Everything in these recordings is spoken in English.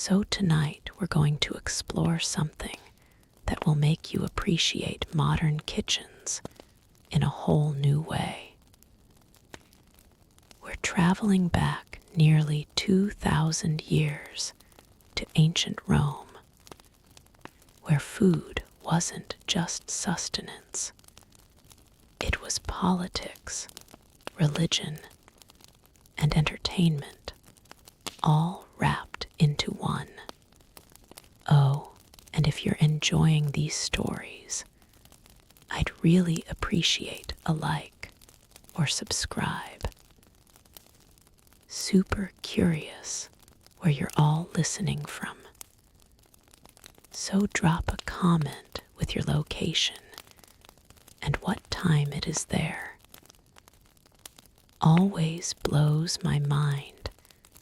So tonight we're going to explore something that will make you appreciate modern kitchens in a whole new way. We're traveling back nearly 2,000 years to ancient Rome, where food wasn't just sustenance. It was politics, religion, and entertainment, all wrapped into one. Oh, and if you're enjoying these stories, I'd really appreciate a like or subscribe. Super curious where you're all listening from. So drop a comment with your location and what time it is there. Always blows my mind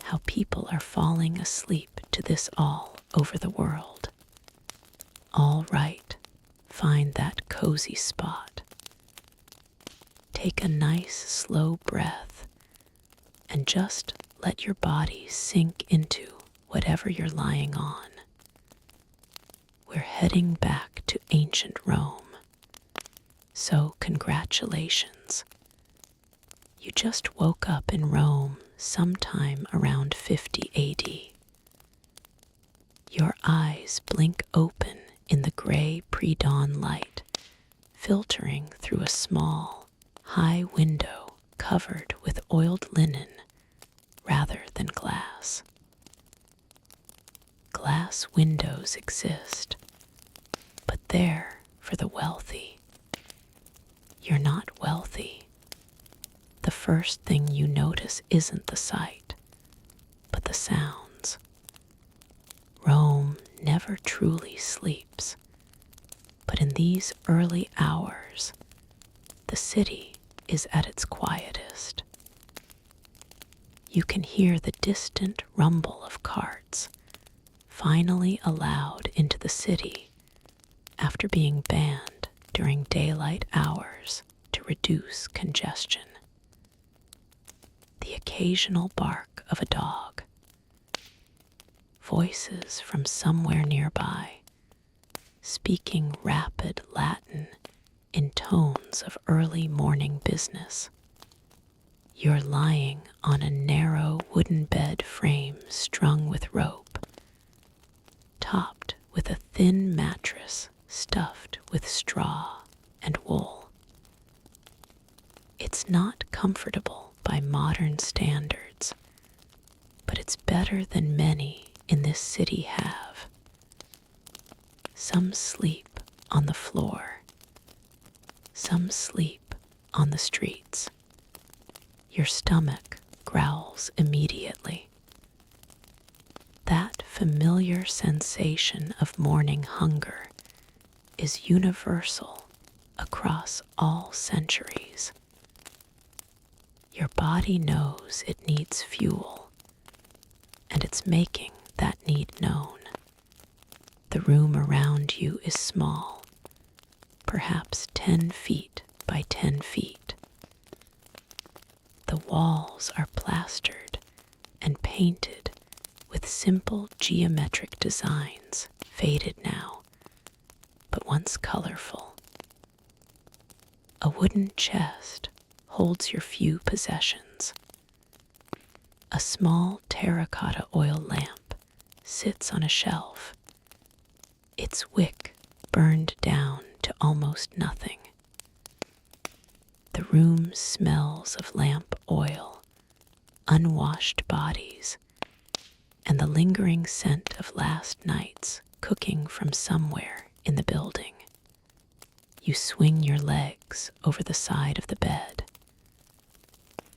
how people are falling asleep to this all over the world. All right, find that cozy spot. Take a nice slow breath and just let your body sink into whatever you're lying on. We're heading back to ancient Rome. So congratulations. You just woke up in Rome sometime around 50 AD. Your eyes blink open in the gray pre-dawn light, filtering through a small, high window covered with oiled linen rather than glass. Glass windows exist, but they're for the wealthy. You're not wealthy. The first thing you notice isn't the sight, but the sounds. Rome never truly sleeps, but in these early hours, the city is at its quietest. You can hear the distant rumble of carts, finally allowed into the city after being banned during daylight hours to reduce congestion. The occasional bark of a dog, voices from somewhere nearby, speaking rapid Latin in tones of early morning business. You're lying on a narrow wooden bed frame strung with rope, topped with a thin mattress stuffed with straw and wool. It's not comfortable by modern standards, but it's better than many in this city have. Some sleep on the floor, some sleep on the streets. Your stomach growls immediately. That familiar sensation of morning hunger is universal across all centuries. Your body knows it needs fuel, and it's making that need known. The room around you is small, perhaps 10 feet by 10 feet. The walls are plastered and painted with simple geometric designs, faded now, but once colorful. A wooden chest holds your few possessions. A small terracotta oil lamp sits on a shelf, its wick burned down to almost nothing. The room smells of lamp oil, unwashed bodies, and the lingering scent of last night's cooking from somewhere in the building. You swing your legs over the side of the bed.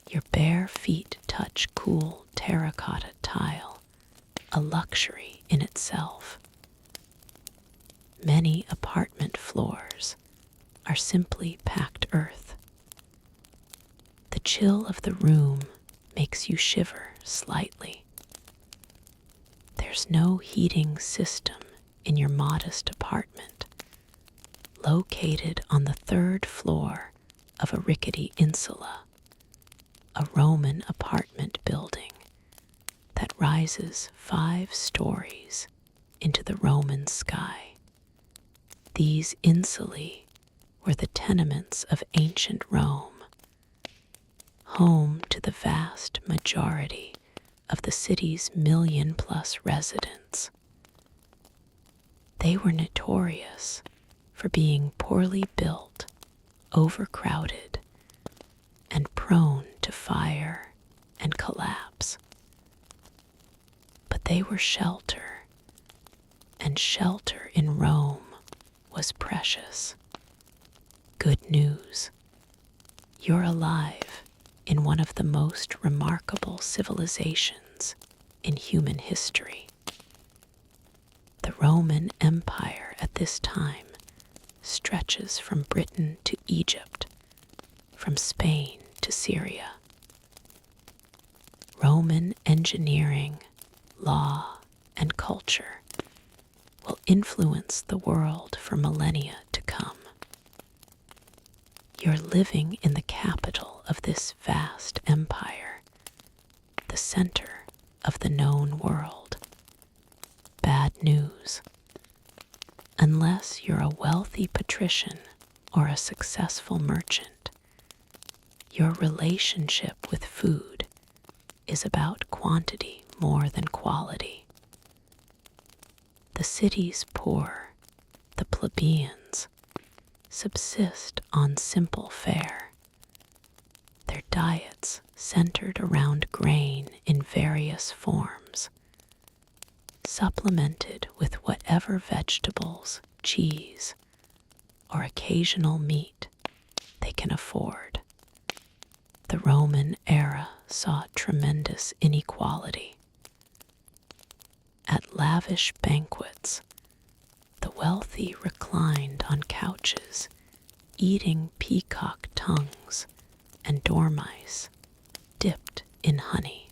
Your bare feet touch cool terracotta tile, a luxury in itself. Many apartment floors are simply packed earth. The chill of the room makes you shiver slightly. There's no heating system in your modest apartment, located on the 3rd floor of a rickety insula, a Roman apartment building that rises 5 stories into the Roman sky. These insulae were the tenements of ancient Rome, home to the vast majority of the city's million-plus residents. They were notorious for being poorly built, overcrowded, and prone to fire and collapse. But they were shelter, and shelter in Rome was precious. Good news. You're alive in one of the most remarkable civilizations in human history. The Roman Empire at this time stretches from Britain to Egypt, from Spain to Syria. Roman engineering, law, and culture will influence the world for millennia to come. You're living in the capital of this vast empire, the center of the known world. Bad news. Unless you're a wealthy patrician or a successful merchant, your relationship with food is about quantity more than quality. The city's poor, the plebeians, subsist on simple fare. Their diets centered around grain in various forms, supplemented with whatever vegetables, cheese, or occasional meat they can afford. The Roman era saw tremendous inequality. At lavish banquets, the wealthy reclined on couches, eating peacock tongues and dormice dipped in honey.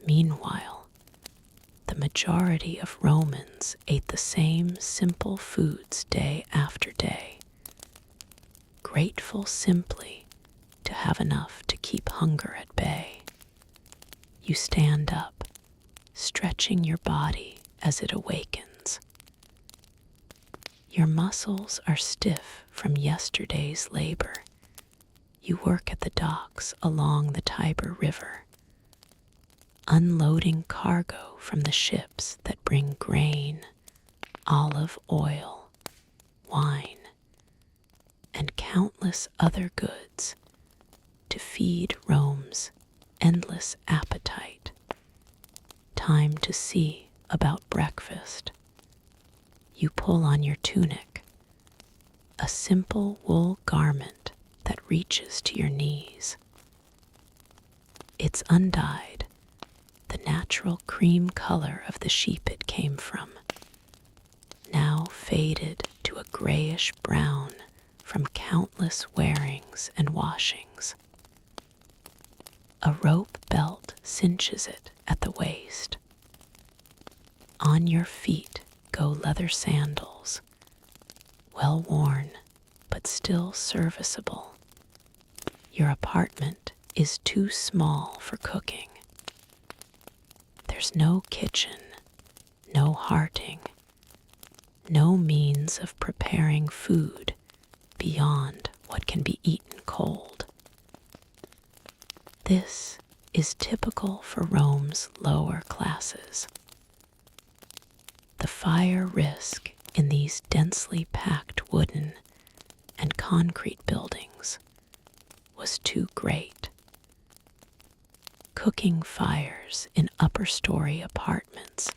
Meanwhile, the majority of Romans ate the same simple foods day after day, grateful simply to have enough to keep hunger at bay. You stand up, stretching your body as it awakens. Your muscles are stiff from yesterday's labor. You work at the docks along the Tiber River, unloading cargo from the ships that bring grain, olive oil, wine, and countless other goods to feed Rome's endless appetite. Time to see about breakfast. You pull on your tunic, a simple wool garment that reaches to your knees. It's undyed, the natural cream color of the sheep it came from, now faded to a grayish brown from countless wearings and washings. A rope belt cinches it at the waist. On your feet go leather sandals, well worn but still serviceable. Your apartment is too small for cooking. There's no kitchen, no hearting, no means of preparing food beyond what can be eaten cold. This is typical for Rome's lower classes. The fire risk in these densely packed wooden and concrete buildings was too great. Cooking fires in upper-story apartments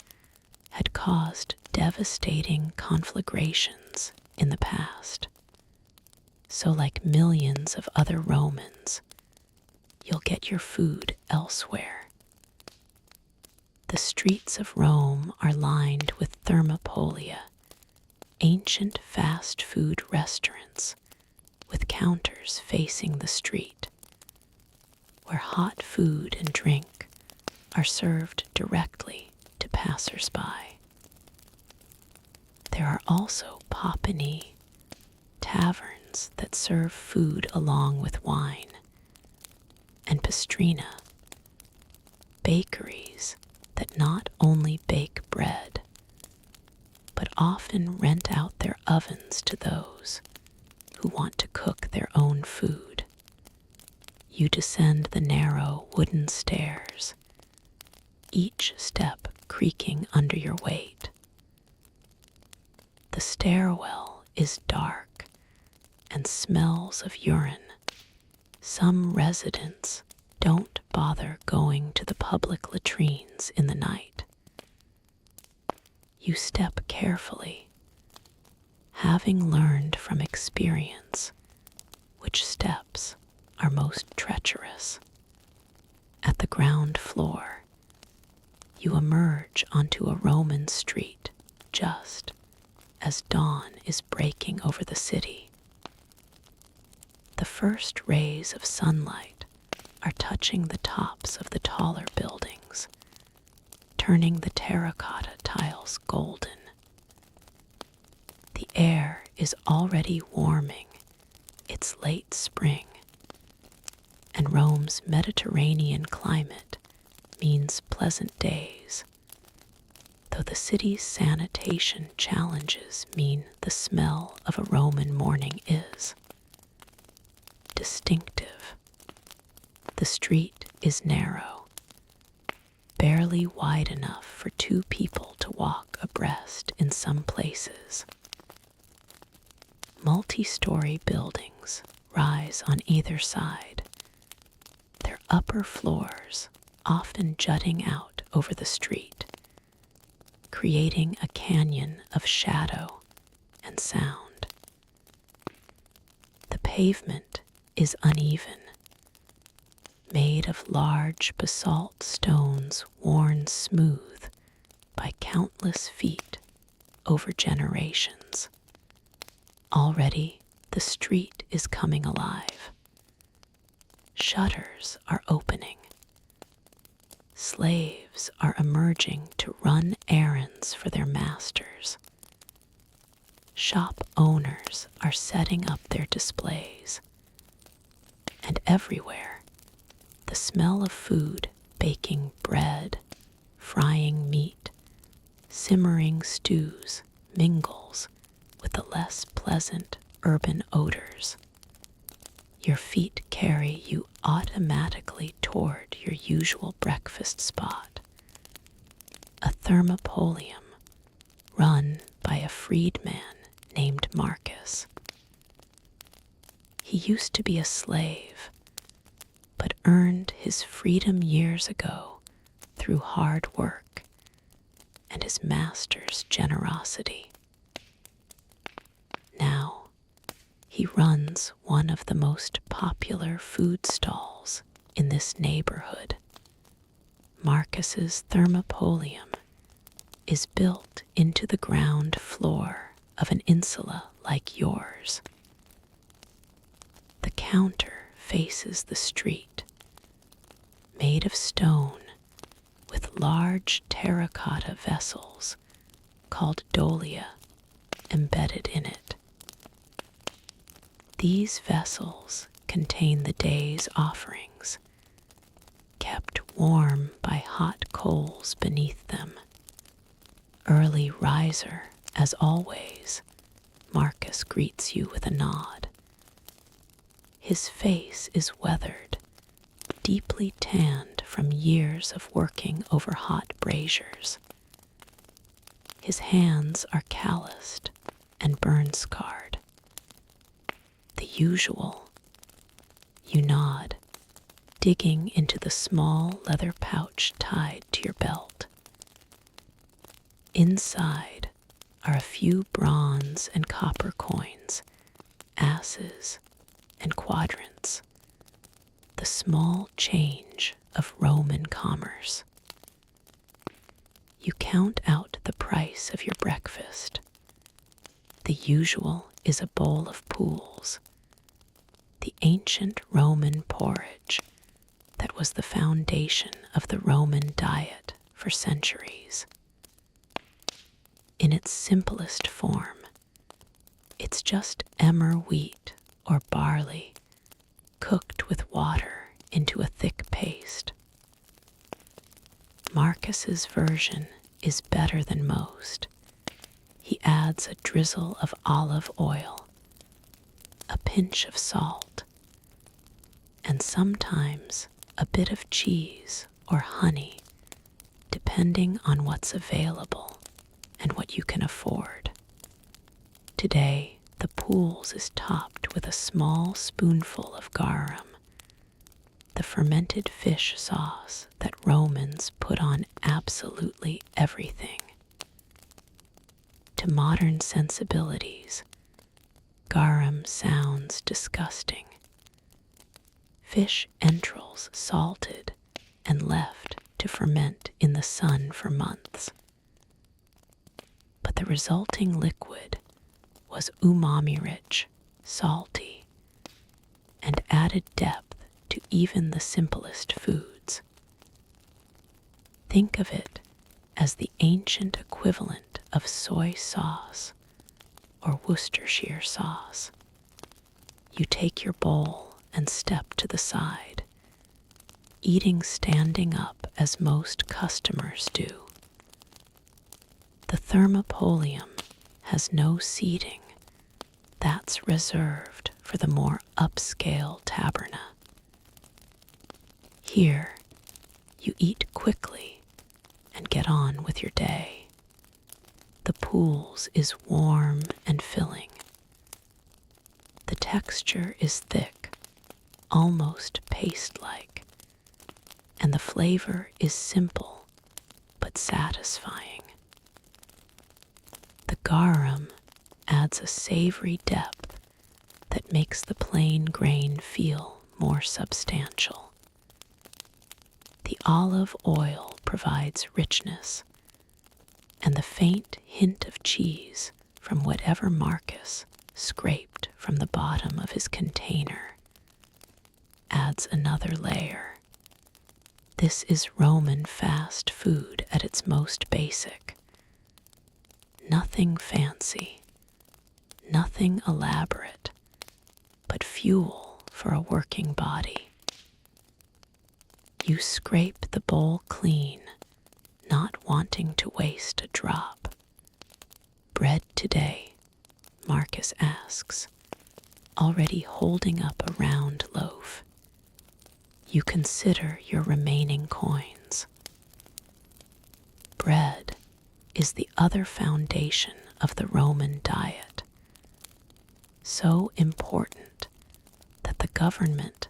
had caused devastating conflagrations in the past. So, like millions of other Romans, you'll get your food elsewhere. The streets of Rome are lined with thermopolia, ancient fast food restaurants with counters facing the street, where hot food and drink are served directly to passers-by. There are also popini, taverns that serve food along with wine, and pastrina, bakeries that not only bake bread, but often rent out their ovens to those who want to cook their own food. You descend the narrow wooden stairs, each step creaking under your weight. The stairwell is dark and smells of urine. Some residents don't bother going to the public latrines in the night. You step carefully, having learned from experience which steps are most treacherous. At the ground floor, you emerge onto a Roman street just as dawn is breaking over the city. The first rays of sunlight are touching the tops of the taller buildings, turning the terracotta tiles golden. The air is already warming. It's late spring, and Rome's Mediterranean climate means pleasant days, though the city's sanitation challenges mean the smell of a Roman morning is distinctive. The street is narrow, barely wide enough for two people to walk abreast in some places. Multi-story buildings rise on either side, their upper floors often jutting out over the street, creating a canyon of shadow and sound. The pavement is uneven, made of large basalt stones worn smooth by countless feet over generations. Already the street is coming alive. Shutters are opening. Slaves are emerging to run errands for their masters. Shop owners are setting up their displays. And everywhere, the smell of food, baking bread, frying meat, simmering stews mingles with the less pleasant urban odors. Your feet carry you automatically toward your usual breakfast spot, a thermopolium run by a freedman named Marcus. He used to be a slave, but earned his freedom years ago through hard work and his master's generosity. Now, he runs one of the most popular food stalls in this neighborhood. Marcus's thermopolium is built into the ground floor of an insula like yours. The counter faces the street, made of stone with large terracotta vessels called dolia embedded in it. These vessels contain the day's offerings, kept warm by hot coals beneath them. Early riser, as always, Marcus greets you with a nod. His face is weathered, deeply tanned from years of working over hot braziers. His hands are calloused and burn-scarred. The usual. You nod, digging into the small leather pouch tied to your belt. Inside are a few bronze and copper coins, asses, and quadrants, the small change of Roman commerce. You count out the price of your breakfast. The usual is a bowl of pools, the ancient Roman porridge that was the foundation of the Roman diet for centuries. In its simplest form, it's just emmer wheat or barley cooked with water into a thick paste. Marcus's version is better than most. He adds a drizzle of olive oil, a pinch of salt, and sometimes a bit of cheese or honey, depending on what's available and what you can afford. Today, the pools is topped with a small spoonful of garum, the fermented fish sauce that Romans put on absolutely everything. To modern sensibilities, garum sounds disgusting. Fish entrails salted and left to ferment in the sun for months. But the resulting liquid was umami-rich, salty, and added depth to even the simplest foods. Think of it as the ancient equivalent of soy sauce or Worcestershire sauce. You take your bowl and step to the side, eating standing up as most customers do. The thermopolium has no seating. That's reserved for the more upscale taberna. Here, you eat quickly and get on with your day. The pools is warm and filling. The texture is thick, almost paste-like, and the flavor is simple but satisfying. The garum adds a savory depth that makes the plain grain feel more substantial. The olive oil provides richness, and the faint hint of cheese from whatever Marcus scraped from the bottom of his container adds another layer. This is Roman fast food at its most basic. Nothing fancy, nothing elaborate, but fuel for a working body. You scrape the bowl clean, not wanting to waste a drop. Bread today, Marcus asks, already holding up a round loaf. You consider your remaining coins. Bread is the other foundation of the Roman diet, so important that the government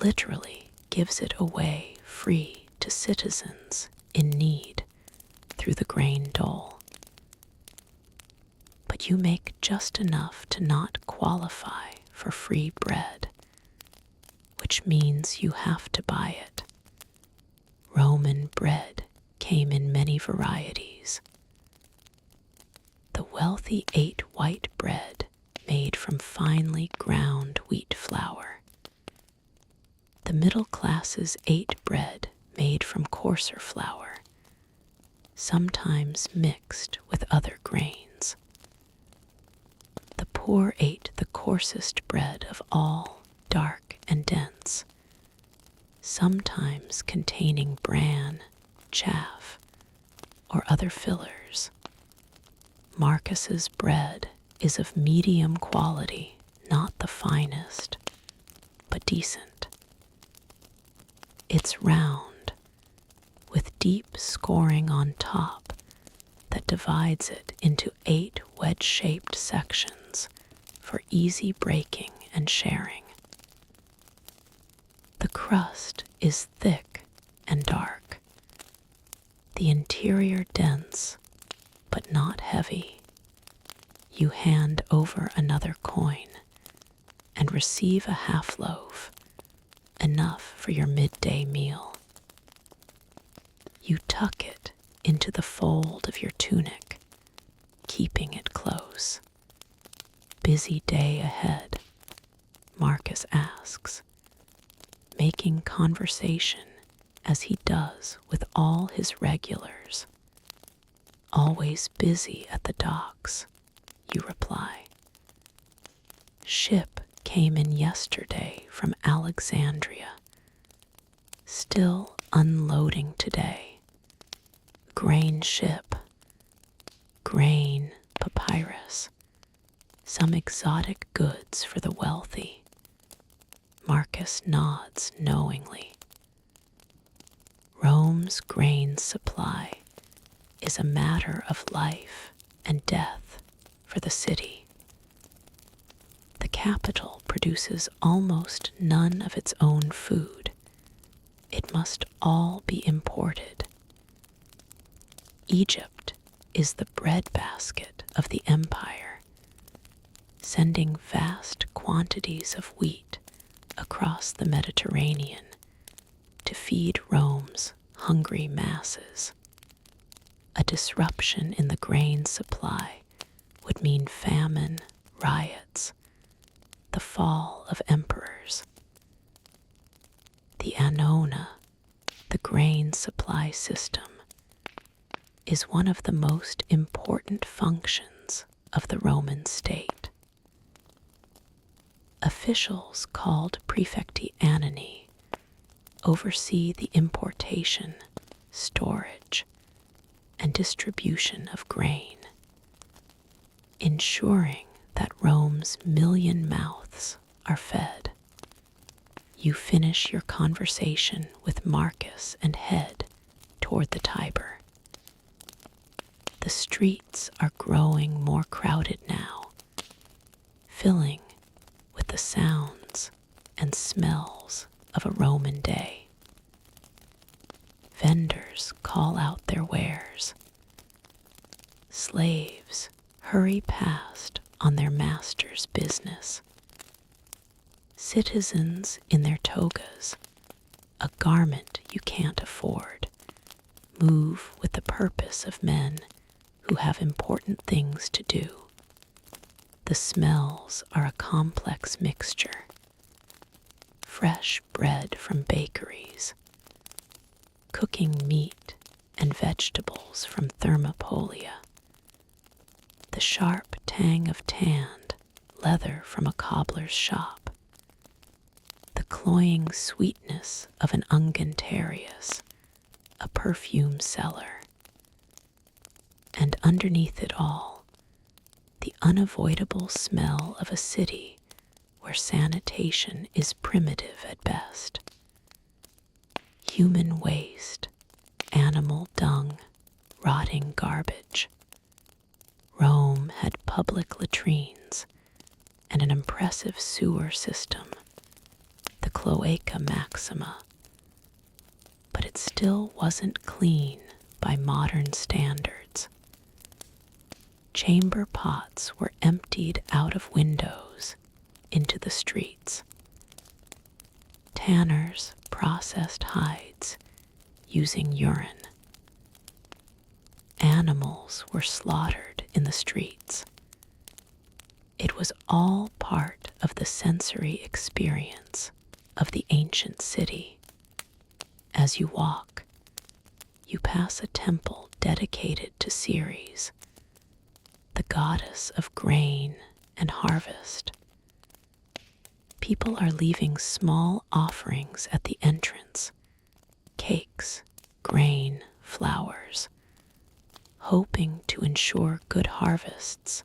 literally gives it away free to citizens in need through the grain dole. But you make just enough to not qualify for free bread, which means you have to buy it. Roman bread came in many varieties. The wealthy ate white bread made from finely ground wheat flour. The middle classes ate bread made from coarser flour, sometimes mixed with other grains. The poor ate the coarsest bread of all, dark and dense, sometimes containing bran, chaff, or other fillers. Marcus's bread is of medium quality, not the finest, but decent. It's round, with deep scoring on top that divides it into 8 wedge-shaped sections for easy breaking and sharing. The crust is thick and dark, the interior dense but not heavy. You hand over another coin and receive a half loaf, enough for your midday meal. You tuck it into the fold of your tunic, keeping it close. Busy day ahead, Marcus asks, making conversation as he does with all his regulars. Always busy at the docks, you reply. Ship came in yesterday from Alexandria, still unloading today. grain ship, grain papyrus, some exotic goods for the wealthy. Marcus nods knowingly. Rome's grain supply is a matter of life and death for the city. The capital produces almost none of its own food. It must all be imported. Egypt is the breadbasket of the empire, sending vast quantities of wheat across the Mediterranean to feed Rome's hungry masses. A disruption in the grain supply would mean famine, riots, the fall of emperors. The annona, the grain supply system, is one of the most important functions of the Roman state. Officials called praefecti annoni oversee the importation, storage, and distribution of grain, ensuring that Rome's million mouths are fed. You finish your conversation with Marcus and head toward the Tiber. The streets are growing more crowded now, filling with the sounds and smells of a Roman day. Vendors call out their wares. Slaves hurry past on their master's business. Citizens in their togas, a garment you can't afford, move with the purpose of men who have important things to do. The smells are a complex mixture. Fresh bread from bakeries, cooking meat and vegetables from thermopolia, the sharp tang of tanned leather from a cobbler's shop, the cloying sweetness of an ungentarius, a perfume seller, and underneath it all, the unavoidable smell of a city where sanitation is primitive at best. Human waste, animal dung, rotting garbage. Rome had public latrines and an impressive sewer system, the Cloaca Maxima, but it still wasn't clean by modern standards. Chamber pots were emptied out of windows into the streets. Tanners processed hides using urine. Animals were slaughtered in the streets. It was all part of the sensory experience of the ancient city. As you walk, you pass a temple dedicated to Ceres, the goddess of grain and harvest. People are leaving small offerings at the entrance, cakes, grain, flowers, hoping to ensure good harvests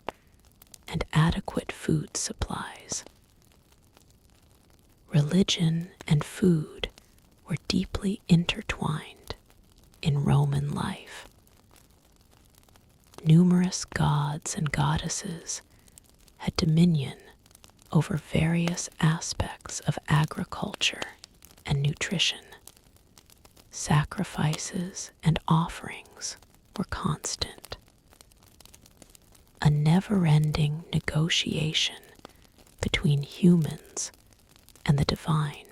and adequate food supplies. Religion and food were deeply intertwined in Roman life. Numerous gods and goddesses had dominion over various aspects of agriculture and nutrition. Sacrifices and offerings were constant. A never-ending negotiation between humans and the divine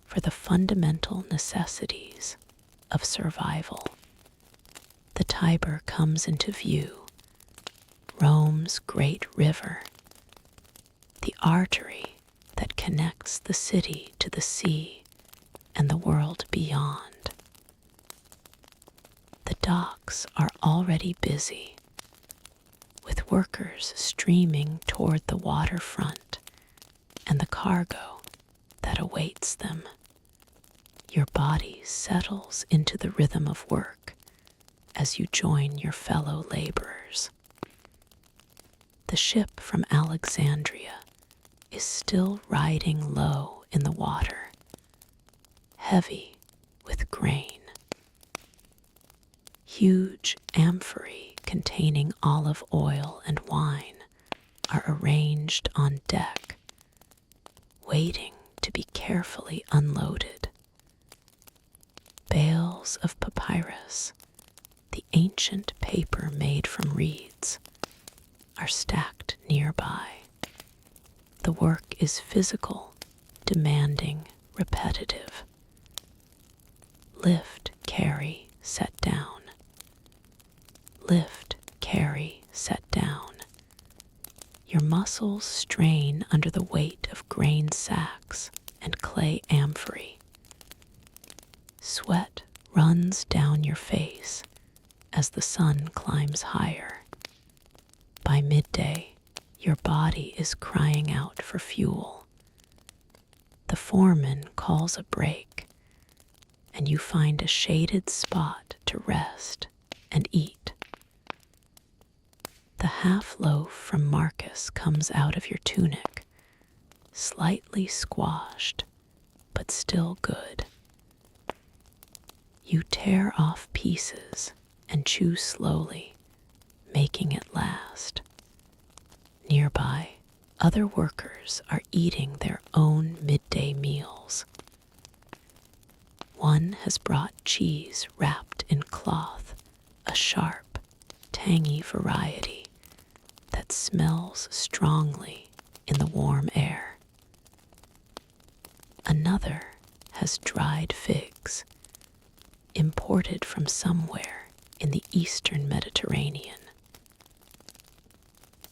for the fundamental necessities of survival. The Tiber comes into view, Rome's great river, the artery that connects the city to the sea and the world beyond. The docks are already busy, with workers streaming toward the waterfront and the cargo that awaits them. Your body settles into the rhythm of work, as you join your fellow laborers. The ship from Alexandria is still riding low in the water, heavy with grain. Huge amphorae containing olive oil and wine are arranged on deck, waiting to be carefully unloaded. Bales of papyrus, the ancient paper made from reeds, are stacked nearby. The work is physical, demanding, repetitive. Lift, carry, set down. Lift, carry, set down. Your muscles strain under the weight of grain sacks and clay amphorae. Sweat runs down your face as the sun climbs higher. By midday, your body is crying out for fuel. The foreman calls a break, and you find a shaded spot to rest and eat. The half-loaf from Marcus comes out of your tunic, slightly squashed, but still good. You tear off pieces and chew slowly, making it last. Nearby, other workers are eating their own midday meals. One has brought cheese wrapped in cloth, a sharp, tangy variety that smells strongly in the warm air. Another has dried figs, imported from somewhere in the eastern Mediterranean.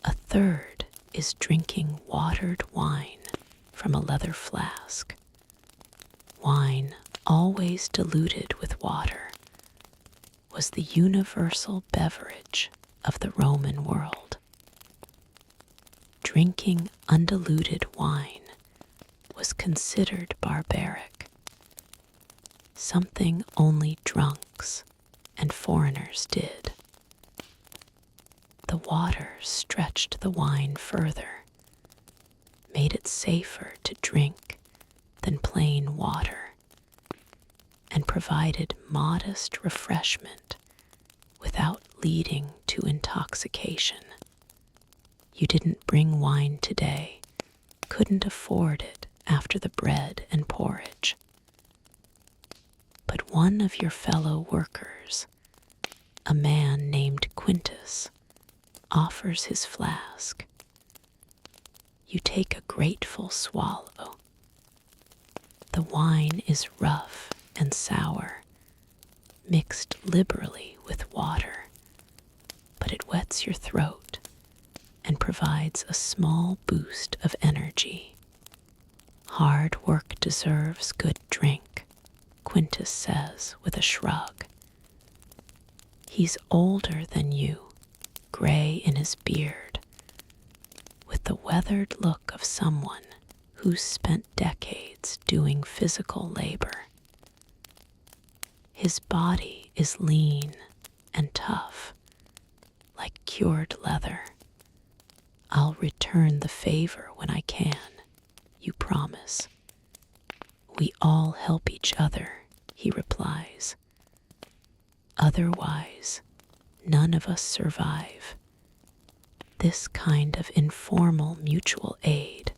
A third is drinking watered wine from a leather flask. Wine, always diluted with water, was the universal beverage of the Roman world. Drinking undiluted wine was considered barbaric, something only drunks and foreigners did. The water stretched the wine further, made it safer to drink than plain water, and provided modest refreshment without leading to intoxication. You didn't bring wine today, couldn't afford it after the bread and porridge. But one of your fellow workers, a man named Quintus, offers his flask. You take a grateful swallow. The wine is rough and sour, mixed liberally with water, but it wets your throat and provides a small boost of energy. Hard work deserves good drink, Quintus says with a shrug. He's older than you, gray in his beard, with the weathered look of someone who's spent decades doing physical labor. His body is lean and tough, like cured leather. I'll return the favor when I can, you promise. We all help each other, he replies. Otherwise, none of us survive. This kind of informal mutual aid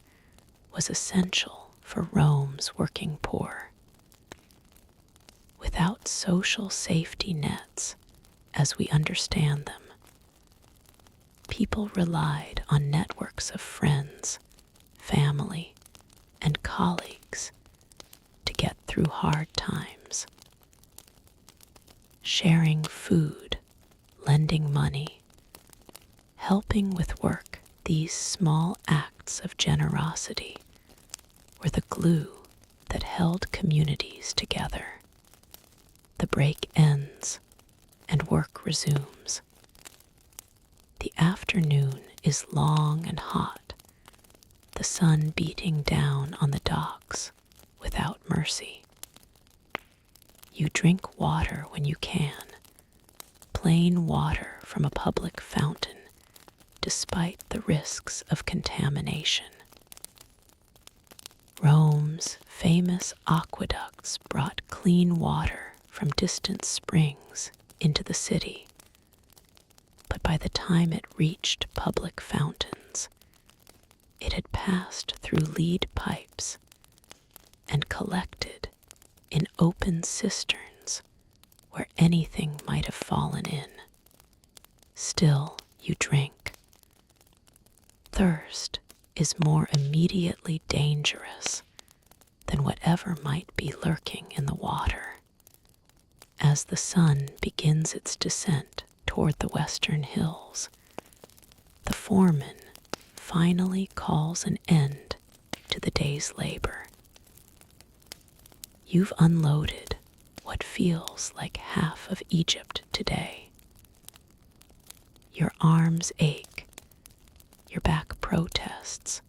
was essential for Rome's working poor. Without social safety nets, as we understand them, people relied on networks of friends, family, and colleagues to get through hard times. Sharing food, lending money, helping with work, these small acts of generosity were the glue that held communities together. The break ends and work resumes. The afternoon is long and hot, the sun beating down on the docks without mercy. You drink water when you can, plain water from a public fountain despite the risks of contamination. Rome's famous aqueducts brought clean water from distant springs into the city, but by the time it reached public fountains, it had passed through lead pipes and collected in open cisterns where anything might have fallen in. Still, you drink. Thirst is more immediately dangerous than whatever might be lurking in the water. As the sun begins its descent toward the western hills, the foreman finally calls an end to the day's labor. You've unloaded what feels like half of Egypt today. Your arms ache, your back protests,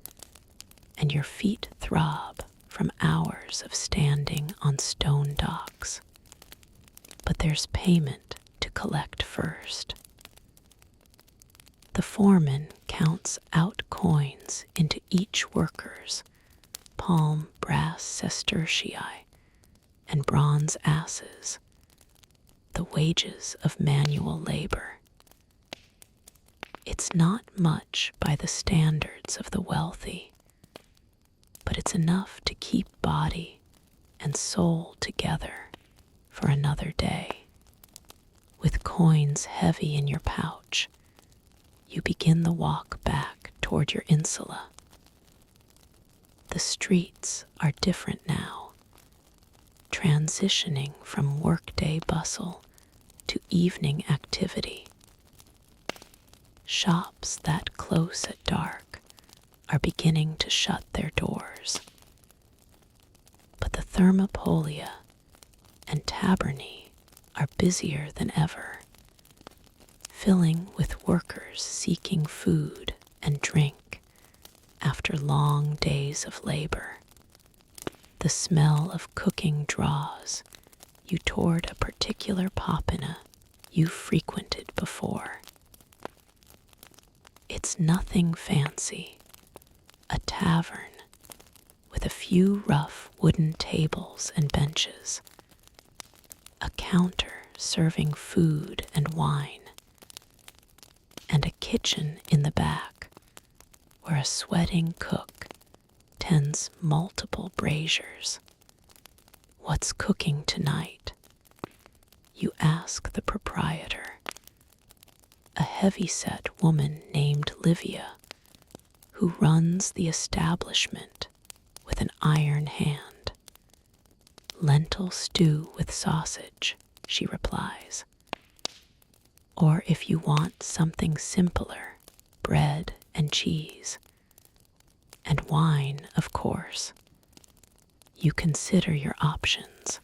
and your feet throb from hours of standing on stone docks. But there's payment to collect first. The foreman counts out coins into each worker's palm brass sestertii and bronze asses, the wages of manual labor. It's not much by the standards of the wealthy, but it's enough to keep body and soul together for another day. With coins heavy in your pouch, you begin the walk back toward your insula. The streets are different now, transitioning from workday bustle to evening activity. Shops that close at dark are beginning to shut their doors. But the Thermopolia and Tabernae are busier than ever, filling with workers seeking food and drink after long days of labor. The smell of cooking draws you toward a particular popina you've frequented before. It's nothing fancy, a tavern with a few rough wooden tables and benches, a counter serving food and wine, and a kitchen in the back where a sweating cook tends multiple braziers. What's cooking tonight? You ask the proprietor, a heavy-set woman named Livia, who runs the establishment with an iron hand. Lentil stew with sausage, she replies. Or if you want something simpler, bread and cheese. And wine, of course. You consider your options.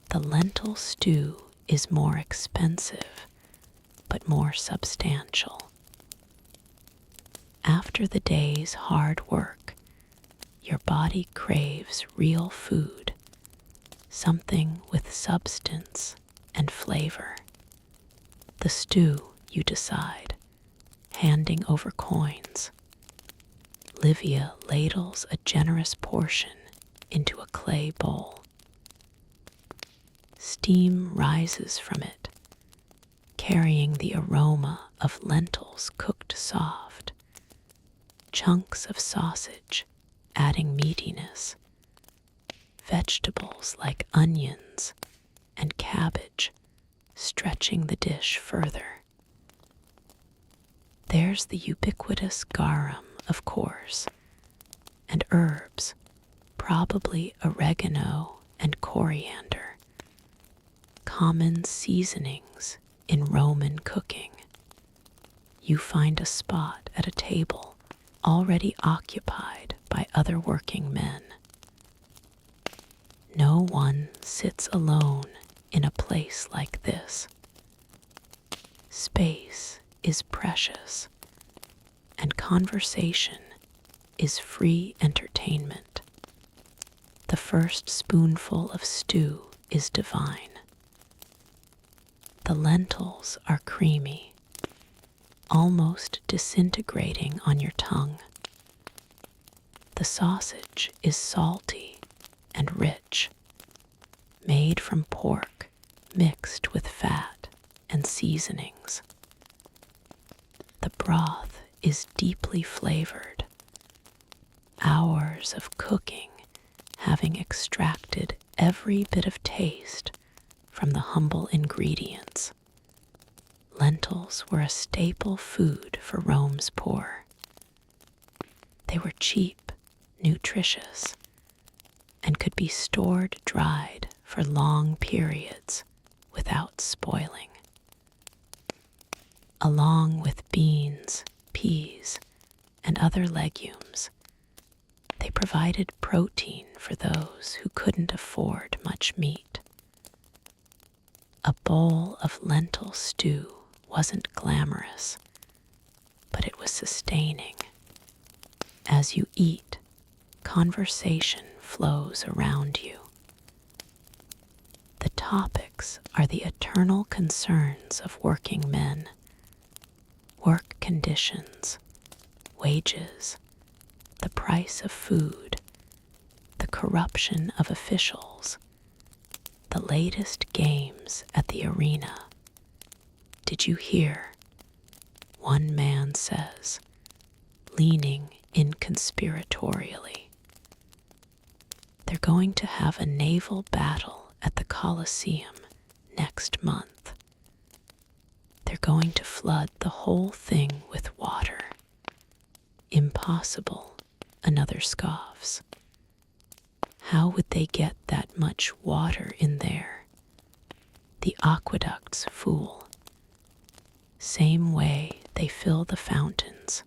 The lentil stew is more expensive, but more substantial. After the day's hard work, your body craves real food, something with substance and flavor. The stew, you decide, handing over coins. Livia ladles a generous portion into a clay bowl. Steam rises from it, carrying the aroma of lentils cooked soft, chunks of sausage adding meatiness, vegetables like onions and cabbage stretching the dish further. There's the ubiquitous garum, of course, and herbs, probably oregano and coriander, common seasonings in Roman cooking. You find a spot at a table already occupied by other working men. No one sits alone in a place like this. Space is precious, and conversation is free entertainment. The first spoonful of stew is divine. The lentils are creamy, almost disintegrating on your tongue. The sausage is salty and rich, made from pork mixed with fat and seasonings. The broth is deeply flavored, hours of cooking having extracted every bit of taste from the humble ingredients. Lentils were a staple food for Rome's poor. They were cheap, nutritious, and could be stored dried for long periods without spoiling. Along with beans, peas, and other legumes, they provided protein for those who couldn't afford much meat. A bowl of lentil stew wasn't glamorous, but it was sustaining. As you eat, conversation flows around you. The topics are the eternal concerns of working men: work conditions, wages, the price of food, the corruption of officials, the latest games at the arena. Did you hear? One man says, leaning inconspiratorially. They're going to have a naval battle at the Colosseum next month. They're going to flood the whole thing with water. Impossible, another scoffs. How would they get that much water in there? The aqueducts, fool. Same way they fill the fountains.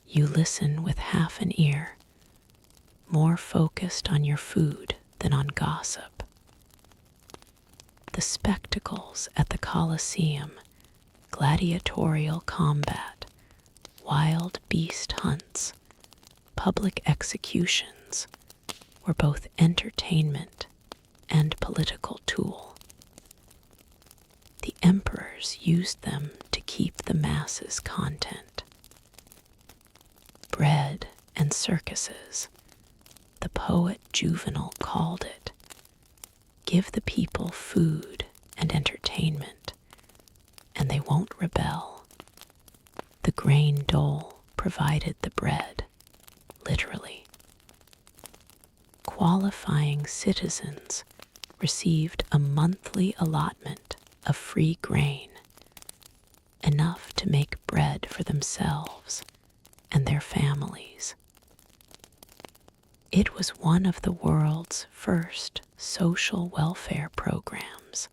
You listen with half an ear, more focused on your food than on gossip. The spectacles at the Colosseum, gladiatorial combat, wild beast hunts, public executions, were both entertainment and political tool. The emperors used them to keep the masses content. Bread and circuses, the poet Juvenal called it. Give the people food and entertainment, and they won't rebel. The grain dole provided the bread, literally. Qualifying citizens received a monthly allotment of free grain, enough to make bread for themselves and their families. It was one of the world's first social welfare programs,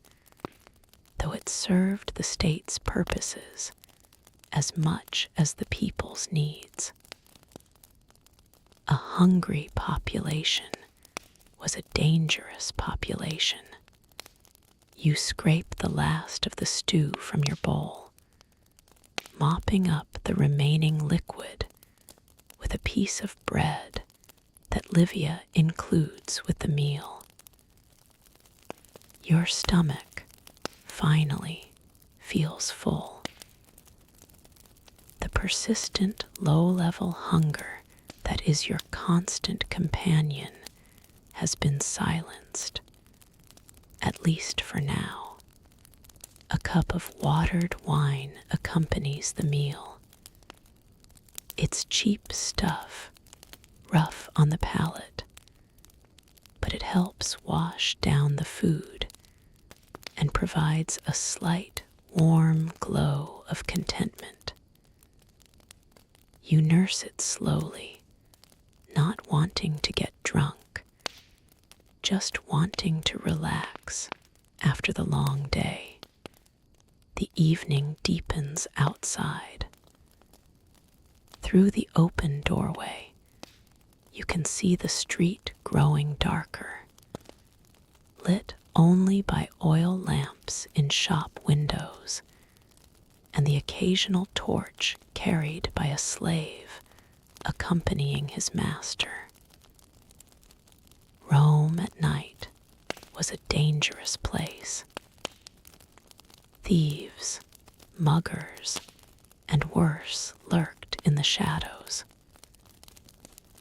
though it served the state's purposes as much as the people's needs. A hungry population was a dangerous population. You scrape the last of the stew from your bowl, mopping up the remaining liquid with a piece of bread that Livia includes with the meal. Your stomach, finally, feels full. The persistent low-level hunger that is your constant companion has been silenced, at least for now. A cup of watered wine accompanies the meal. It's cheap stuff, rough on the palate, but it helps wash down the food and provides a slight warm glow of contentment. You nurse it slowly, not wanting to get drunk, just wanting to relax after the long day. The evening deepens outside. Through the open doorway, you can see the street growing darker, lit only by oil lamps in shop windows and the occasional torch carried by a slave accompanying his master. Rome at night was a dangerous place. Thieves, muggers, and worse lurked in the shadows.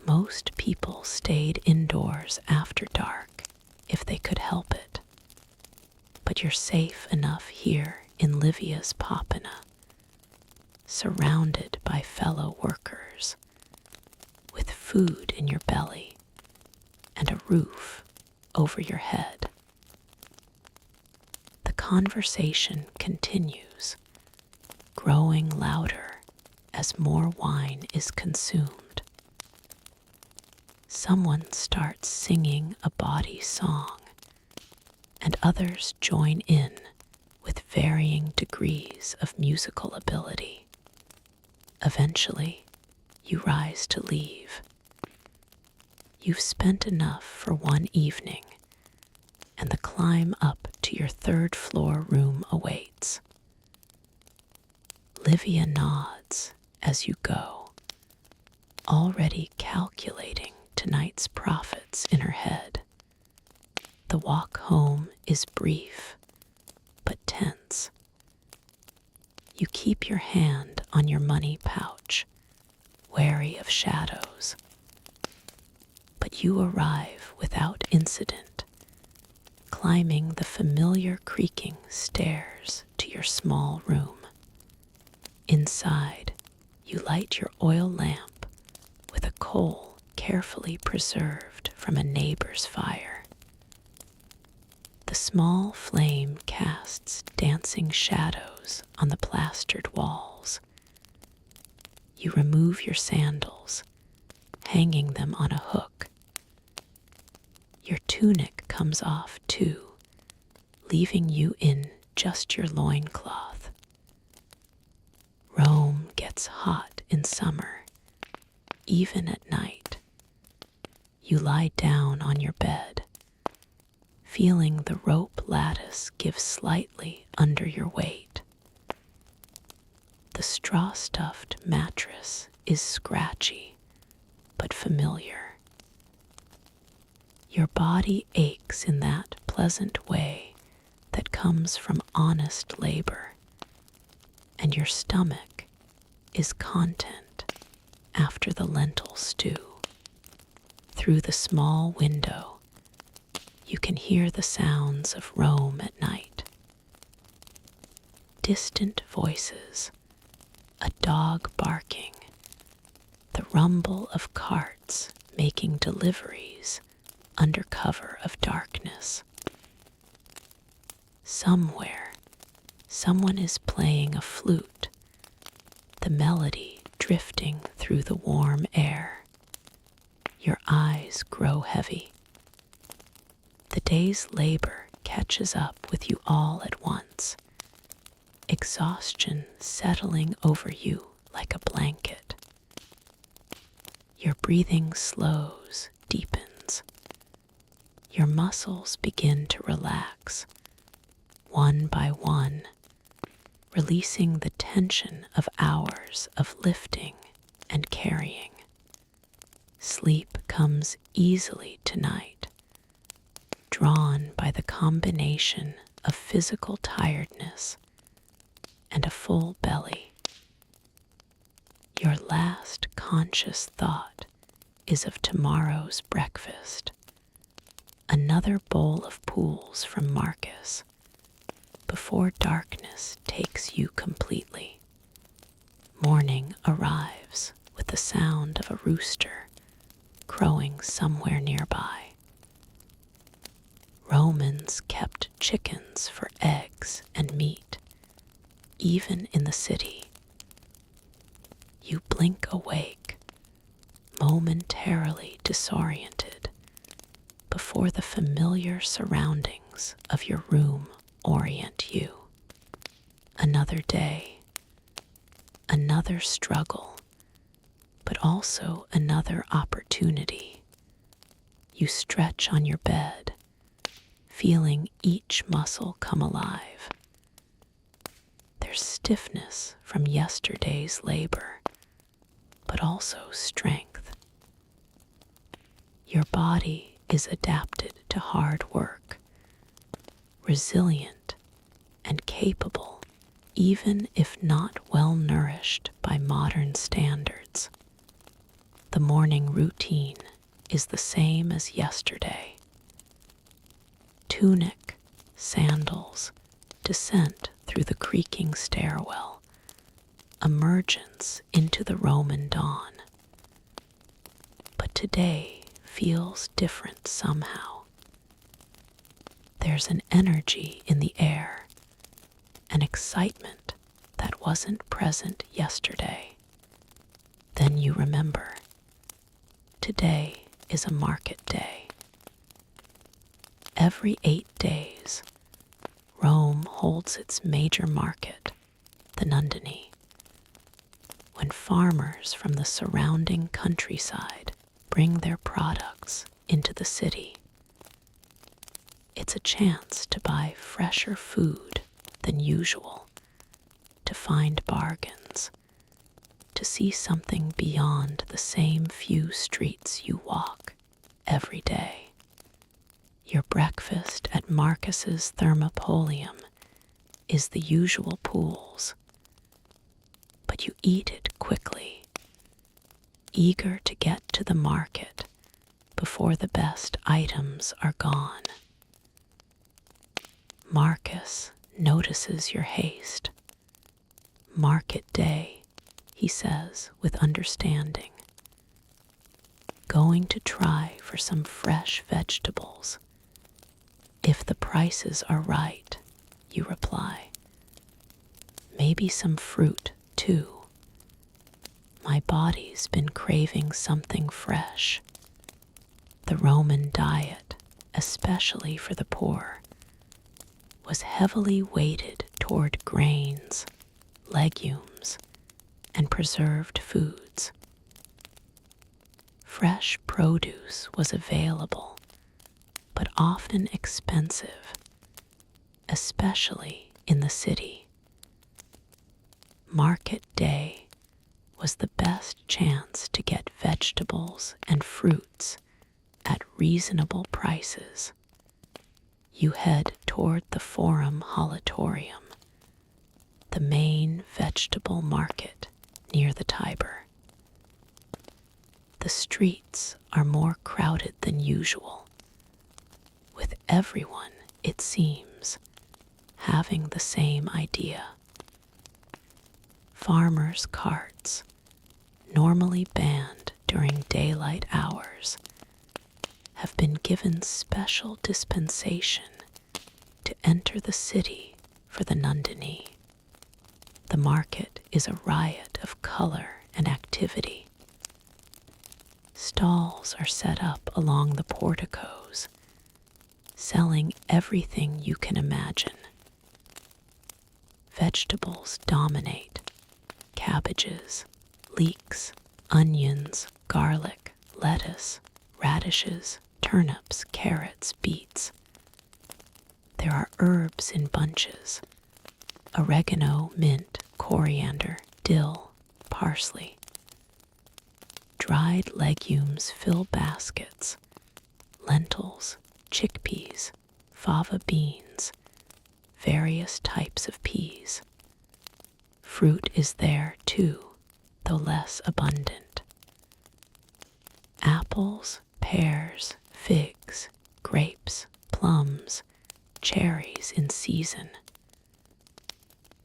Most people stayed indoors after dark if they could help it. But you're safe enough here in Livia's Popina, surrounded by fellow workers, with food in your belly and a roof over your head. The conversation continues, growing louder as more wine is consumed. Someone starts singing a bawdy song, and others join in with varying degrees of musical ability. Eventually, you rise to leave. You've spent enough for one evening, and the climb up to your third-floor room awaits. Livia nods as you go, already calculating tonight's profits in her head. The walk home is brief, but tense. You keep your hand on your money pouch, wary of shadows. But you arrive without incident, climbing the familiar creaking stairs to your small room. Inside, you light your oil lamp with a coal carefully preserved from a neighbor's fire. The small flame casts dancing shadows on the plastered walls. You remove your sandals, hanging them on a hook. Your tunic comes off too, leaving you in just your loincloth. Rome gets hot in summer, even at night. You lie down on your bed, feeling the rope lattice give slightly under your weight. The straw-stuffed mattress is scratchy, but familiar. Your body aches in that pleasant way that comes from honest labor, and your stomach is content after the lentil stew. Through the small window, you can hear the sounds of Rome at night. Distant voices, a dog barking, the rumble of carts making deliveries under cover of darkness. Somewhere, someone is playing a flute, the melody drifting through the warm air. Your eyes grow heavy. The day's labor catches up with you all at once, exhaustion settling over you like a blanket. Your breathing slows, deepens. Your muscles begin to relax, one by one, releasing the tension of hours of lifting and carrying. Sleep comes easily tonight, drawn by the combination of physical tiredness and a full belly. Your last conscious thought is of tomorrow's breakfast, another bowl of pools from Marcus, before darkness takes you completely. Morning arrives with the sound of a rooster crowing somewhere nearby. Romans kept chickens for eggs and meat, even in the city. You blink awake, momentarily disoriented, before the familiar surroundings of your room orient you. Another day, another struggle, but also another opportunity. You stretch on your bed, feeling each muscle come alive. There's stiffness from yesterday's labor, but also strength. Your body is adapted to hard work, resilient and capable even if not well nourished by modern standards. The morning routine is the same as yesterday. Tunic, sandals, descent through the creaking stairwell, emergence into the Roman dawn. But today feels different somehow. There's an energy in the air, an excitement that wasn't present yesterday. Then you remember, today is a market day. Every 8 days, Rome holds its major market, the Nundini, when farmers from the surrounding countryside bring their products into the city. It's a chance to buy fresher food than usual, to find bargains, to see something beyond the same few streets you walk every day. Your breakfast at Marcus's Thermopolium is the usual pools, but you eat it quickly, eager to get to the market before the best items are gone. Marcus notices your haste. Market day, he says with understanding. Going to try for some fresh vegetables. If the prices are right, you reply. Maybe some fruit, too. My body's been craving something fresh. The Roman diet, especially for the poor, was heavily weighted toward grains, legumes, and preserved foods. Fresh produce was available, but often expensive, especially in the city. Market day was the best chance to get vegetables and fruits at reasonable prices. You head toward the Forum Holitorium, the main vegetable market near the Tiber. The streets are more crowded than usual, with everyone, it seems, having the same idea. Farmers' carts, normally banned during daylight hours, have been given special dispensation to enter the city for the Nundini. The market is a riot of color and activity. Stalls are set up along the porticos, selling everything you can imagine. Vegetables dominate: cabbages, leeks, onions, garlic, lettuce, radishes, turnips, carrots, beets. There are herbs in bunches: oregano, mint, coriander, dill, parsley. Dried legumes fill baskets: lentils, chickpeas, fava beans, various types of peas. Fruit is there too, though less abundant. Apples, pears, figs, grapes, plums, cherries in season.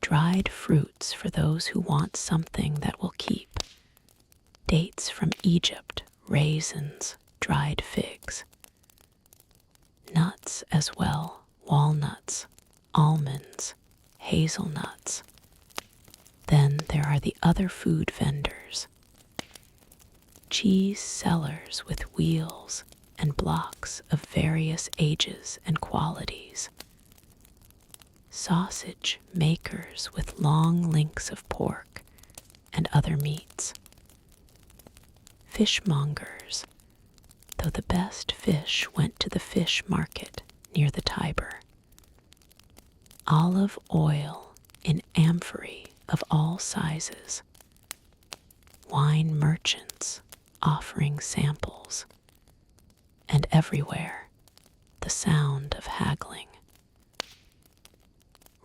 Dried fruits for those who want something that will keep. Dates from Egypt, raisins, dried figs. Nuts as well: walnuts, almonds, hazelnuts. Then there are the other food vendors. Cheese sellers with wheels and blocks of various ages and qualities. Sausage makers with long links of pork and other meats. Fishmongers, though the best fish went to the fish market near the Tiber. Olive oil in amphorae of all sizes. Wine merchants offering samples. And everywhere, the sound of haggling.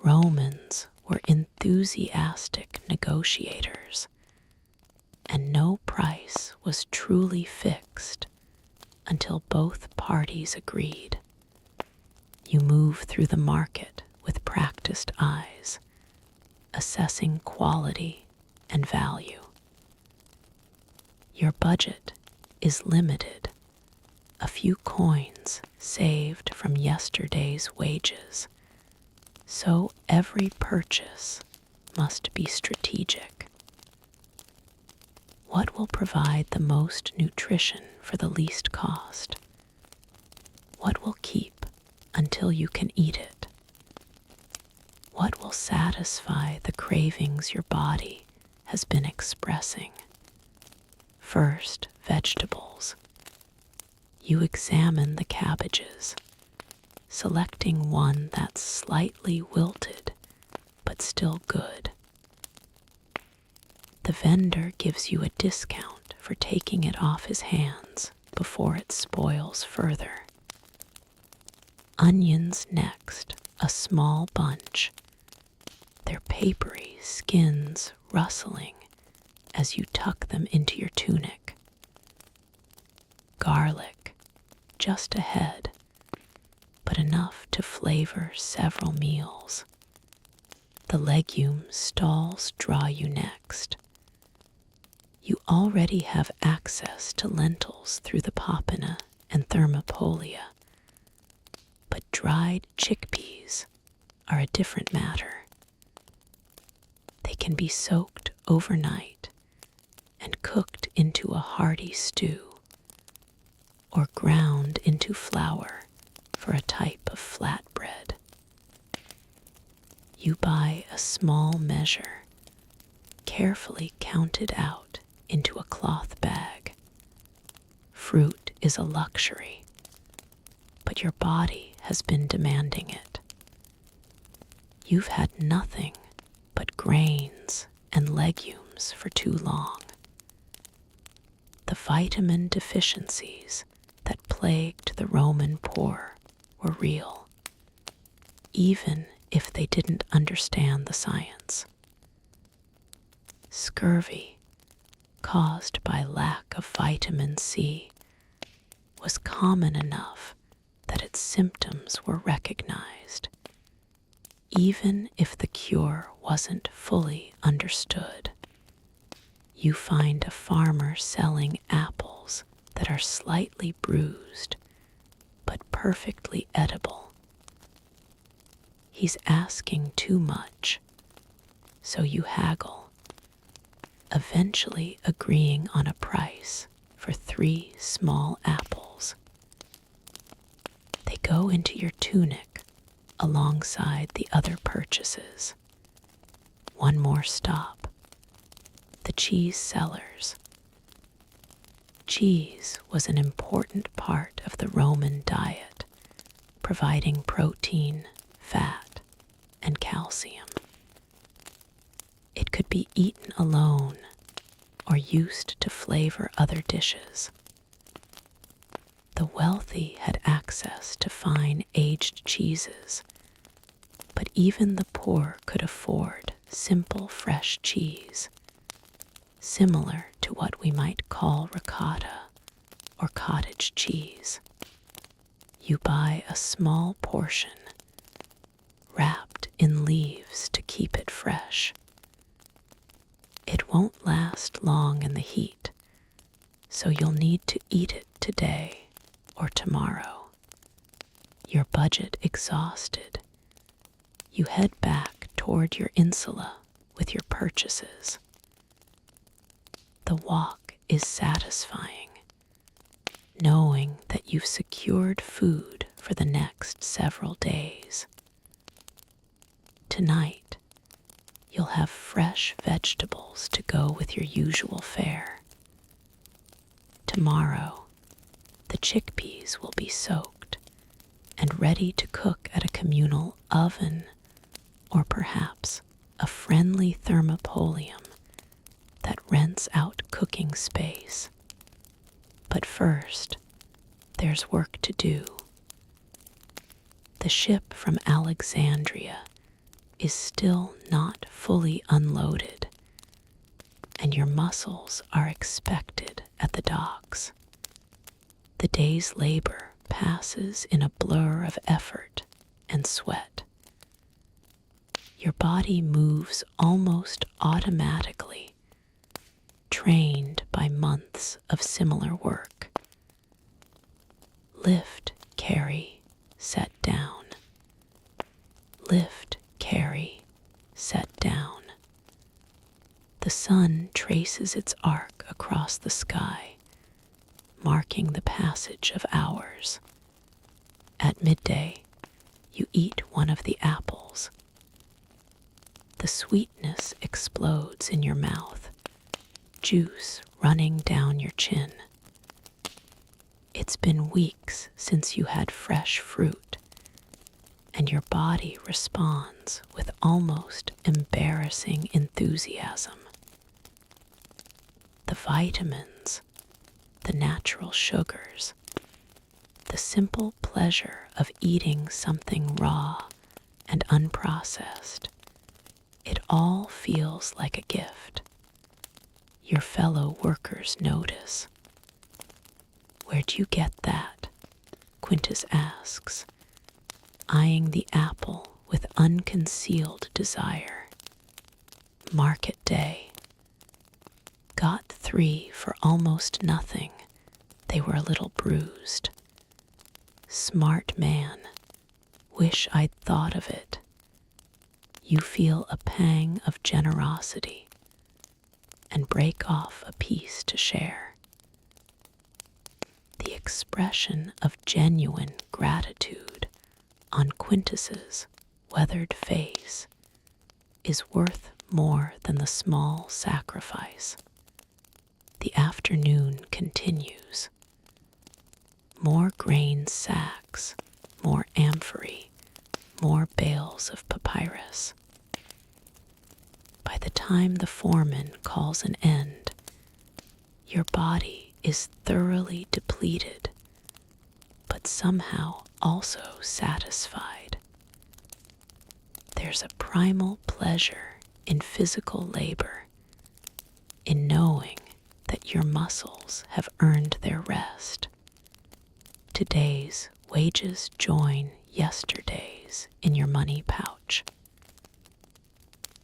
Romans were enthusiastic negotiators, and no price was truly fixed until both parties agreed. You move through the market with practiced eyes, assessing quality and value. Your budget is limited, a few coins saved from yesterday's wages, so every purchase must be strategic. What will provide the most nutrition for the least cost? What will keep until you can eat it? What will satisfy the cravings your body has been expressing? First, vegetables. You examine the cabbages, selecting one that's slightly wilted but still good. The vendor gives you a discount for taking it off his hands before it spoils further. Onions next, a small bunch, their papery skins rustling as you tuck them into your tunic. Garlic, just ahead, but enough to flavor several meals. The legume stalls draw you next. You already have access to lentils through the popina and thermopolia, but dried chickpeas are a different matter. They can be soaked overnight and cooked into a hearty stew, or ground into flour for a type of flatbread. You buy a small measure, carefully counted out into a cloth bag. Fruit is a luxury, but your body has been demanding it. You've had nothing but grains and legumes for too long. The vitamin deficiencies that plagued the Roman poor were real, even if they didn't understand the science. Scurvy, caused by lack of vitamin C, was common enough that its symptoms were recognized, even if the cure wasn't fully understood. You find a farmer selling apples that are slightly bruised but perfectly edible. He's asking too much, so you haggle, eventually agreeing on a price for 3 small apples. They go into your tunic alongside the other purchases. One more stop, the cheese sellers. Cheese was an important part of the Roman diet, providing protein, fat, and calcium. It could be eaten alone or used to flavor other dishes. The wealthy had access to fine aged cheeses, but even the poor could afford simple fresh cheese, similar to what we might call ricotta or cottage cheese. You buy a small portion, wrapped in leaves to keep it fresh. It won't last long in the heat, so you'll need to eat it today or tomorrow. Your budget exhausted, you head back toward your insula with your purchases. The walk is satisfying, knowing that you've secured food for the next several days. Tonight, you'll have fresh vegetables to go with your usual fare. Tomorrow, the chickpeas will be soaked and ready to cook at a communal oven or perhaps a friendly thermopolium that rents out cooking space. But first, there's work to do. The ship from Alexandria is still not fully fully unloaded, and your muscles are expected at the docks. The day's labor passes in a blur of effort and sweat. Your body moves almost automatically, trained by months of similar work. Lift, carry, set down. Lift, carry, set down. The sun traces its arc across the sky, marking the passage of hours. At midday, you eat one of the apples. The sweetness explodes in your mouth, juice running down your chin. It's been weeks since you had fresh fruit, and your body responds with almost embarrassing enthusiasm. The vitamins, the natural sugars, the simple pleasure of eating something raw and unprocessed, it all feels like a gift. Your fellow workers notice. "Where'd you get that?" Quintus asks, eyeing the apple with unconcealed desire. "Market day. Got 3 for almost nothing. They were a little bruised. Smart man. Wish I'd thought of it." You feel a pang of generosity and break off a piece to share. The expression of genuine gratitude on Quintus's weathered face is worth more than the small sacrifice. The afternoon continues. More grain sacks, more amphory, more bales of papyrus. By the time the foreman calls an end, your body is thoroughly depleted, but somehow also satisfied. There's a primal pleasure in physical labor, in knowing that your muscles have earned their rest. Today's wages join yesterday's in your money pouch.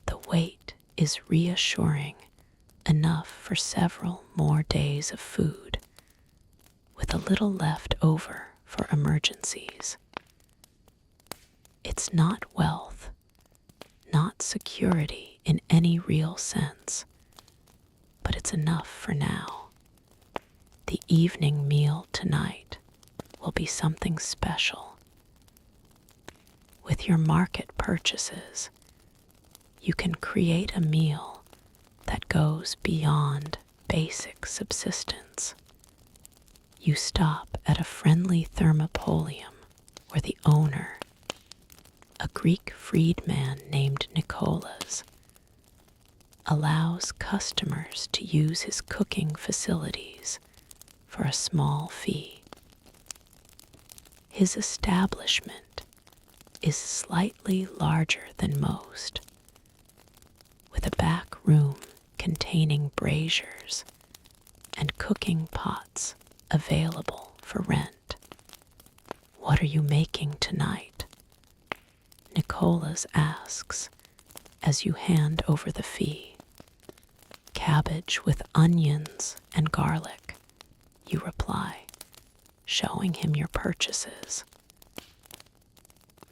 The weight is reassuring, enough for several more days of food, with a little left over for emergencies. It's not wealth, not security in any real sense, but it's enough for now. The evening meal tonight will be something special. With your market purchases, you can create a meal that goes beyond basic subsistence. You stop at a friendly thermopolium where the owner, a Greek freedman named Nicholas, allows customers to use his cooking facilities for a small fee. His establishment is slightly larger than most, with a back room containing braziers and cooking pots available for rent. "What are you making tonight?" Nicholas asks as you hand over the fee. "Cabbage with onions and garlic," you reply, showing him your purchases.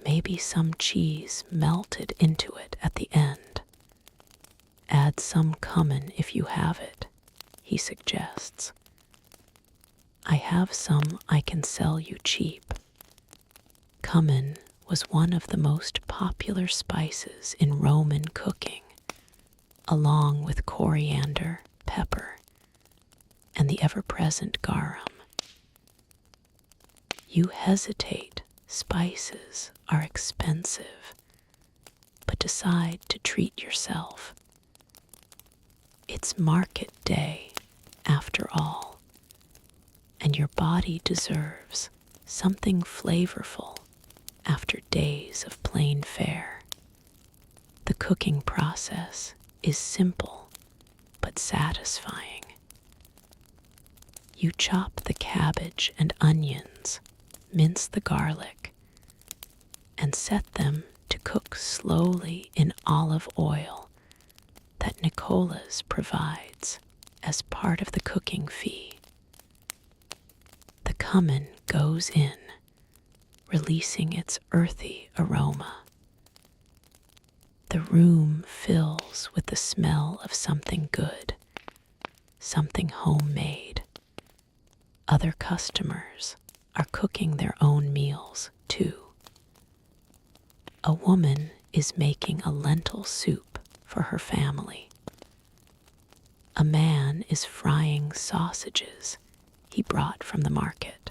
"Maybe some cheese melted into it at the end. Add some cumin if you have it," he suggests. "I have some I can sell you cheap." Cumin was one of the most popular spices in Roman cooking, along with coriander, pepper, and the ever-present garum. You hesitate, spices are expensive, but decide to treat yourself. It's market day, after all, and your body deserves something flavorful after days of plain fare. The cooking process is simple but satisfying. You chop the cabbage and onions, mince the garlic, and set them to cook slowly in olive oil that Nicola's provides as part of the cooking fee. The cumin goes in, releasing its earthy aroma. The room fills with the smell of something good, something homemade. Other customers are cooking their own meals, too. A woman is making a lentil soup for her family. A man is frying sausages he brought from the market.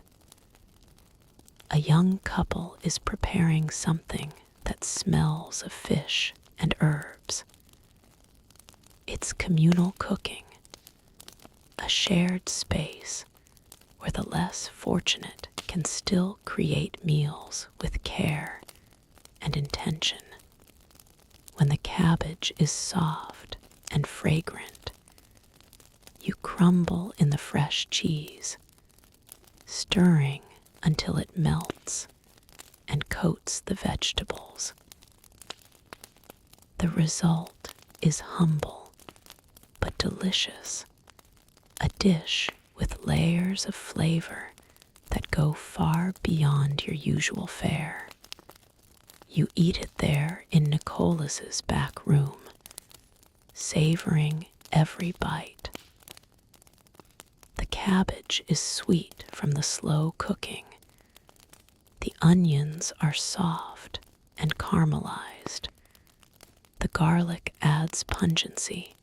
A young couple is preparing something that smells of fish and herbs. It's communal cooking, a shared space where the less fortunate can still create meals with care and intention. When the cabbage is soft and fragrant, you crumble in the fresh cheese, stirring until it melts and coats the vegetables. The result is humble but delicious, a dish with layers of flavor that go far beyond your usual fare. You eat it there in Nicholas's back room, savoring every bite. The cabbage is sweet from the slow cooking. The onions are soft and caramelized. The garlic adds pungency,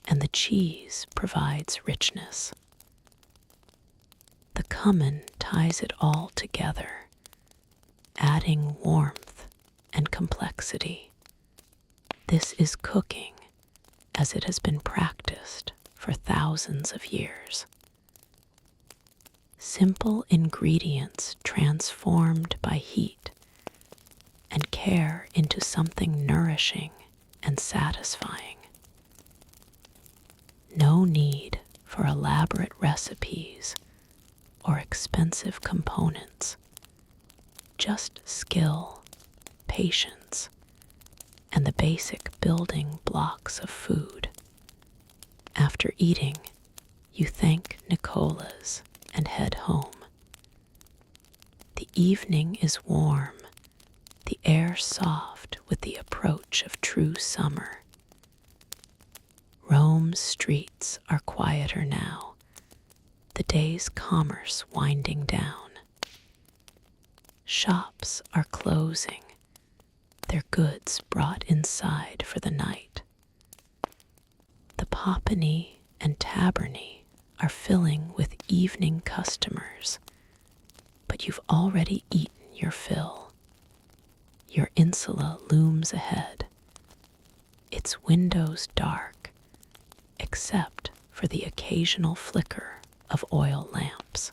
and the cheese provides richness. The cumin ties it all together, adding warmth and complexity. This is cooking as it has been practiced for thousands of years. Simple ingredients transformed by heat and care into something nourishing and satisfying. No need for elaborate recipes or expensive components, just skill, patience, and the basic building blocks of food. After eating, you thank Nicola's and head home. The evening is warm, the air soft with the approach of true summer. Rome's streets are quieter now, the day's commerce winding down. Shops are closing, their goods brought inside for the night. The Popany and Taberny are filling with evening customers, but you've already eaten your fill. Your insula looms ahead, its windows dark, except for the occasional flicker of oil lamps.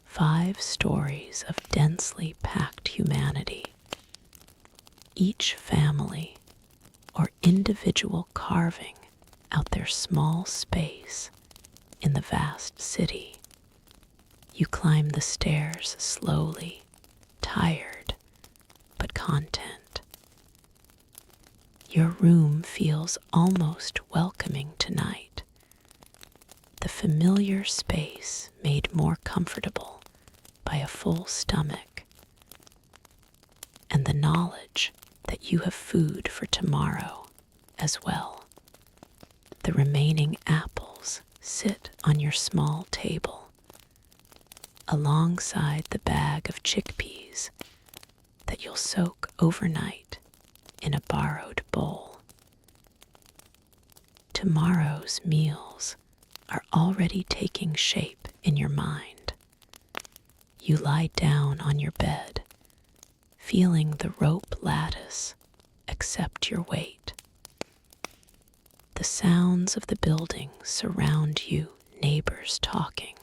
5 stories of densely packed humanity, each family or individual carving out their small space in the vast city. You climb the stairs slowly, tired but content. Your room feels almost welcoming tonight, the familiar space made more comfortable by a full stomach, and the knowledge that you have food for tomorrow as well. The remaining apples sit on your small table, alongside the bag of chickpeas that you'll soak overnight in a borrowed bowl. Tomorrow's meals are already taking shape in your mind. You lie down on your bed, feeling the rope lattice accept your weight. The sounds of the building surround you, neighbors talking,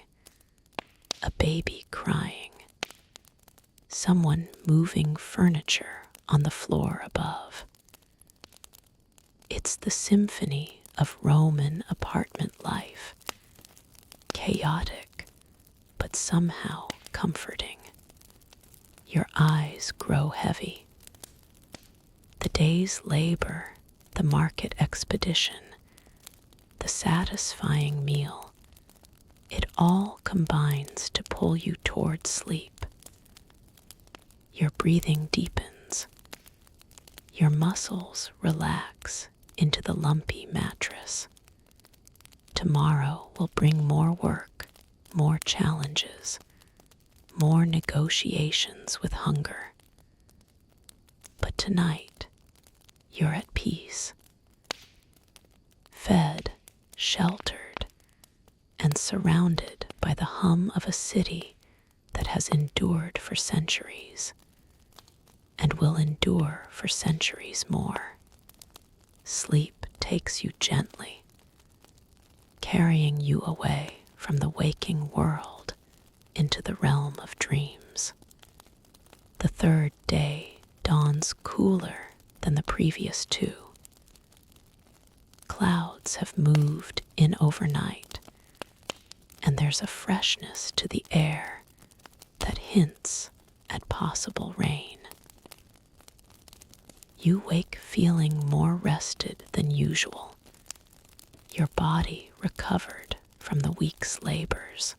a baby crying, someone moving furniture on the floor above. It's the symphony of Roman apartment life, chaotic but somehow comforting. Your eyes grow heavy. The day's labor, the market expedition, the satisfying meal, it all combines to pull you toward sleep. Your breathing deepens. Your muscles relax into the lumpy mattress. Tomorrow will bring more work, more challenges, more negotiations with hunger. But tonight, you're at peace, fed, sheltered, and surrounded by the hum of a city that has endured for centuries and will endure for centuries more. Sleep takes you gently, carrying you away from the waking world into the realm of dreams. The third day dawns cooler than the previous two. Clouds have moved in overnight, and there's a freshness to the air that hints at possible rain. You wake feeling more rested than usual, your body recovered from the week's labors.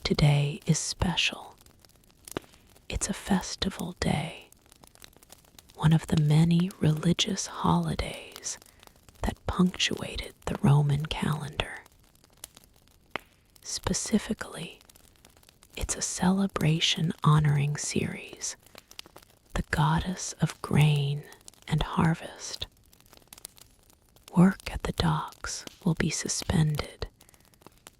Today is special. It's a festival day, one of the many religious holidays that punctuated the Roman calendar. Specifically, it's a celebration honoring Ceres, the goddess of grain and harvest. Work at the docks will be suspended,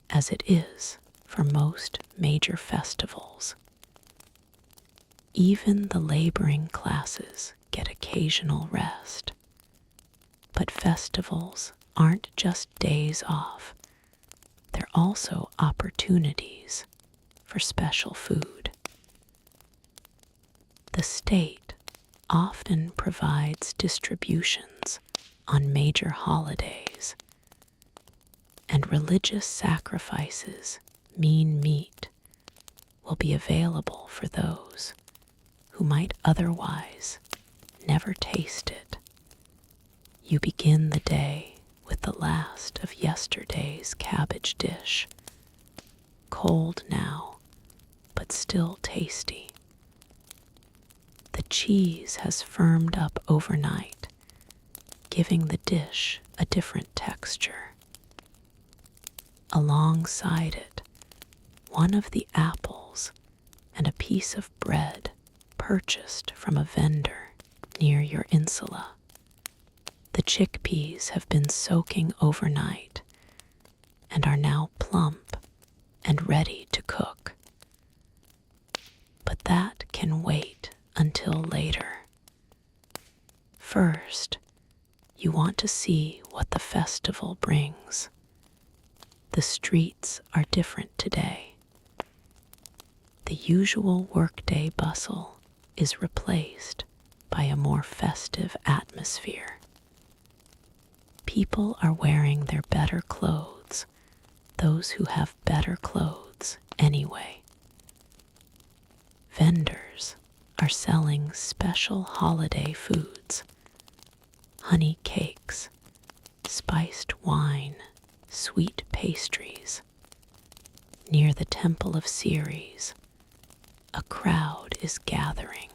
as it is for most major festivals. Even the laboring classes get occasional rest. But festivals aren't just days off, they're also opportunities for special food. The state often provides distributions on major holidays, and religious sacrifices mean meat will be available for those who might otherwise never taste it. You begin the day with the last of yesterday's cabbage dish, cold now, but still tasty. The cheese has firmed up overnight, giving the dish a different texture. Alongside it, one of the apples and a piece of bread purchased from a vendor near your insula. The chickpeas have been soaking overnight and are now plump and ready to cook. But that can wait until later. First, you want to see what the festival brings. The streets are different today. The usual workday bustle is replaced by a more festive atmosphere. People are wearing their better clothes, those who have better clothes anyway. Vendors are selling special holiday foods, honey cakes, spiced wine, sweet pastries. Near the temple of Ceres, a crowd is gathering.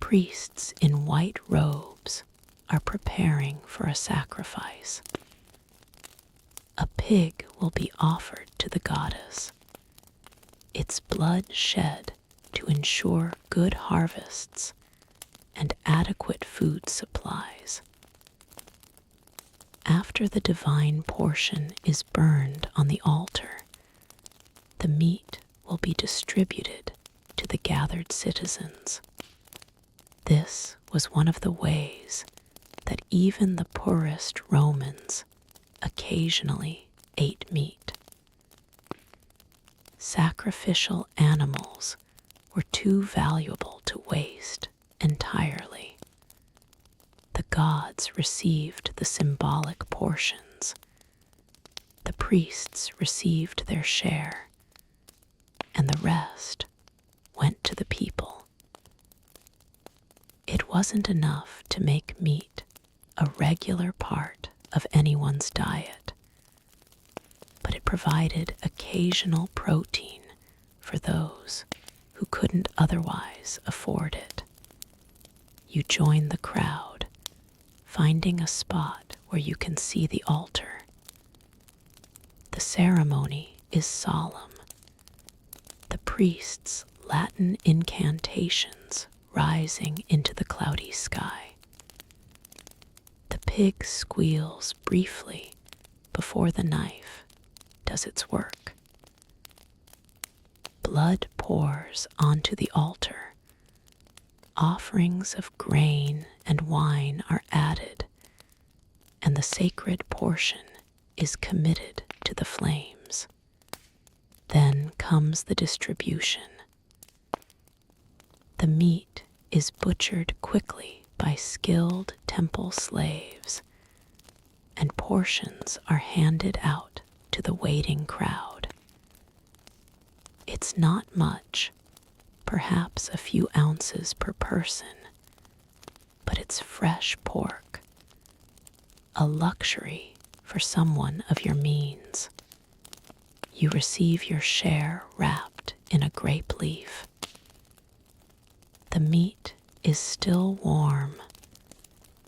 Priests in white robes are preparing for a sacrifice. A pig will be offered to the goddess, its blood shed to ensure good harvests and adequate food supplies. After the divine portion is burned on the altar, the meat will be distributed to the gathered citizens. This was one of the ways that even the poorest Romans occasionally ate meat. Sacrificial animals were too valuable to waste entirely. The gods received the symbolic portions. The priests received their share, and the rest went to the people. It wasn't enough to make meat a regular part of anyone's diet, but it provided occasional protein for those who couldn't otherwise afford it. You join the crowd, finding a spot where you can see the altar. The ceremony is solemn. The priest's Latin incantations rising into the cloudy sky. The pig squeals briefly before the knife does its work. Blood pours onto the altar. Offerings of grain and wine are added, and the sacred portion is committed to the flames. Then comes the distribution. The meat is butchered quickly by skilled temple slaves, and portions are handed out to the waiting crowd. It's not much, perhaps a few ounces per person, but it's fresh pork, a luxury for someone of your means. You receive your share wrapped in a grape leaf. The meat is still warm,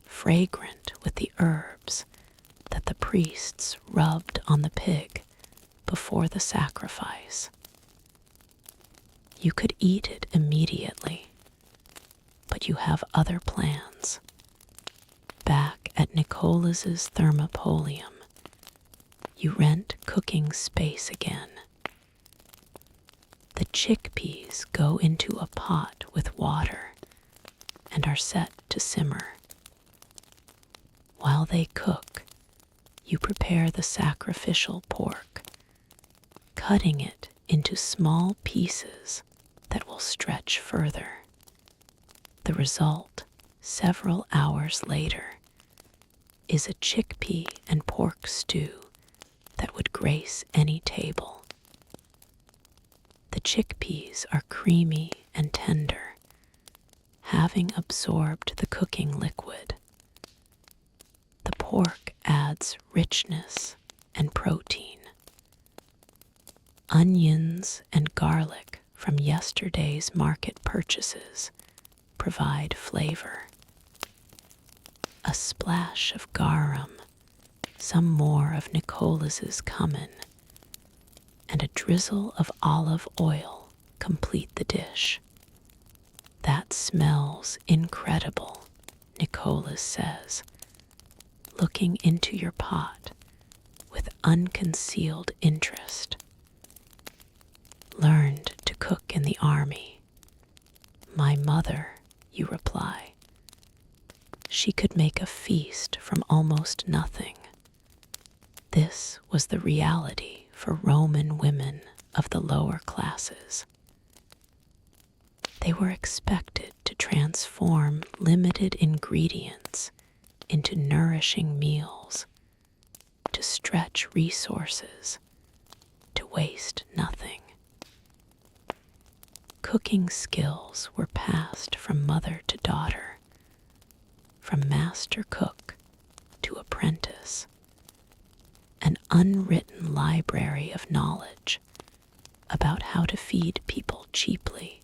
fragrant with the herbs that the priests rubbed on the pig before the sacrifice. You could eat it immediately, but you have other plans. Back at Nicholas's thermopolium, you rent cooking space again. The chickpeas go into a pot with water and are set to simmer. While they cook, you prepare the sacrificial pork, cutting it into small pieces that will stretch further. The result, several hours later, is a chickpea and pork stew that would grace any table. The chickpeas are creamy and tender, having absorbed the cooking liquid. The pork adds richness and protein. Onions and garlic from yesterday's market purchases provide flavor. A splash of garum, some more of Nicholas's cumin, and a drizzle of olive oil complete the dish. That smells incredible, Nicholas says, looking into your pot with unconcealed interest. Learned to cook in the army. My mother, you reply. She could make a feast from almost nothing. This was the reality for Roman women of the lower classes. They were expected to transform limited ingredients into nourishing meals, to stretch resources, to waste nothing. Cooking skills were passed from mother to daughter, from master cook to apprentice. An unwritten library of knowledge about how to feed people cheaply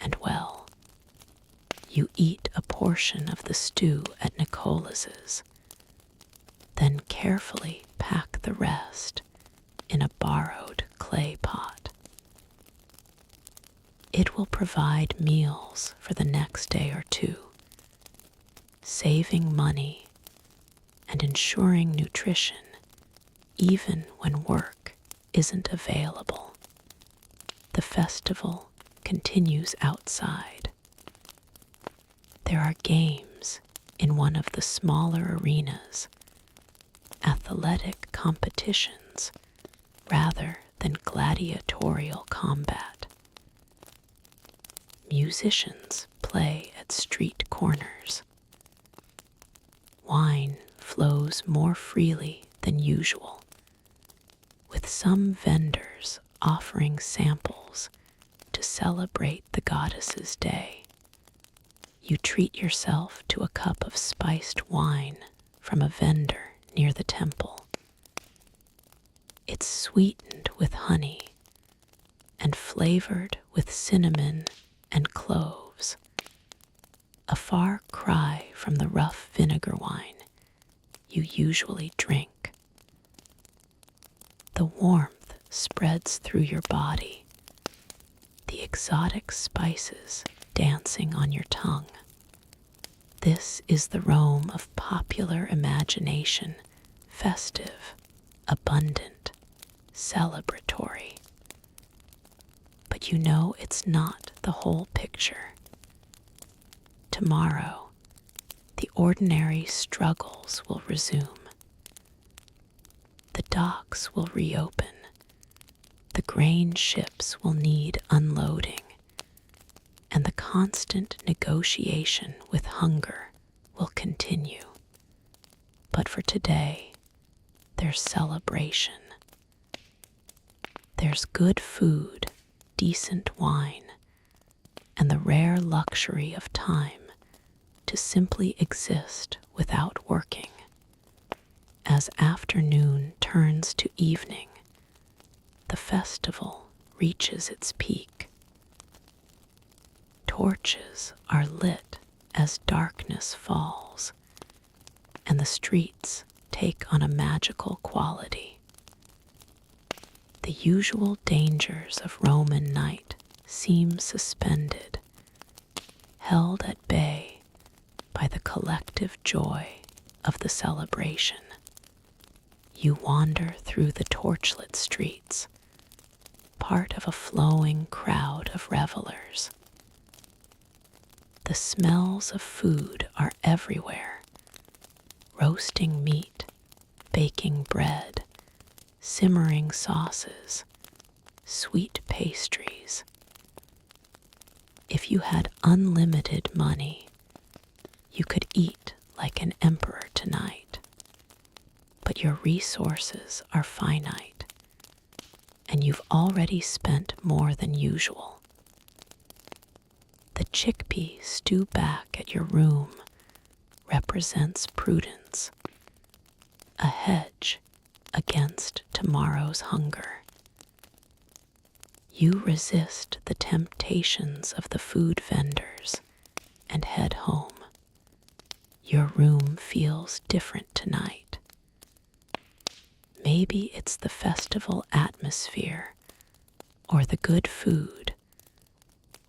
and well. You eat a portion of the stew at Nicholas's, then carefully pack the rest in a borrowed clay pot. It will provide meals for the next day or two, saving money and ensuring nutrition even when work isn't available. The festival continues outside. There are games in one of the smaller arenas, athletic competitions rather than gladiatorial combat. Musicians play at street corners. Wine flows more freely than usual, with some vendors offering samples to celebrate the goddess's day. You treat yourself to a cup of spiced wine from a vendor near the temple. It's sweetened with honey and flavored with cinnamon and cloves, a far cry from the rough vinegar wine you usually drink. The warmth spreads through your body, the exotic spices dancing on your tongue. This is the Rome of popular imagination, festive, abundant, celebratory. But you know it's not the whole picture. Tomorrow, the ordinary struggles will resume. The docks will reopen. The grain ships will need unloading. And the constant negotiation with hunger will continue. But for today, there's celebration. There's good food, decent wine, and the rare luxury of time to simply exist without working. As afternoon turns to evening, the festival reaches its peak. Torches are lit as darkness falls, and the streets take on a magical quality. The usual dangers of Roman night seem suspended, held at bay by the collective joy of the celebration. You wander through the torchlit streets, part of a flowing crowd of revelers. The smells of food are everywhere. Roasting meat, baking bread, simmering sauces, sweet pastries. If you had unlimited money, you could eat like an emperor tonight. But your resources are finite, and you've already spent more than usual. The chickpea stew back at your room represents prudence, a hedge against tomorrow's hunger. You resist the temptations of the food vendors and head home. Your room feels different tonight. Maybe it's the festival atmosphere, or the good food,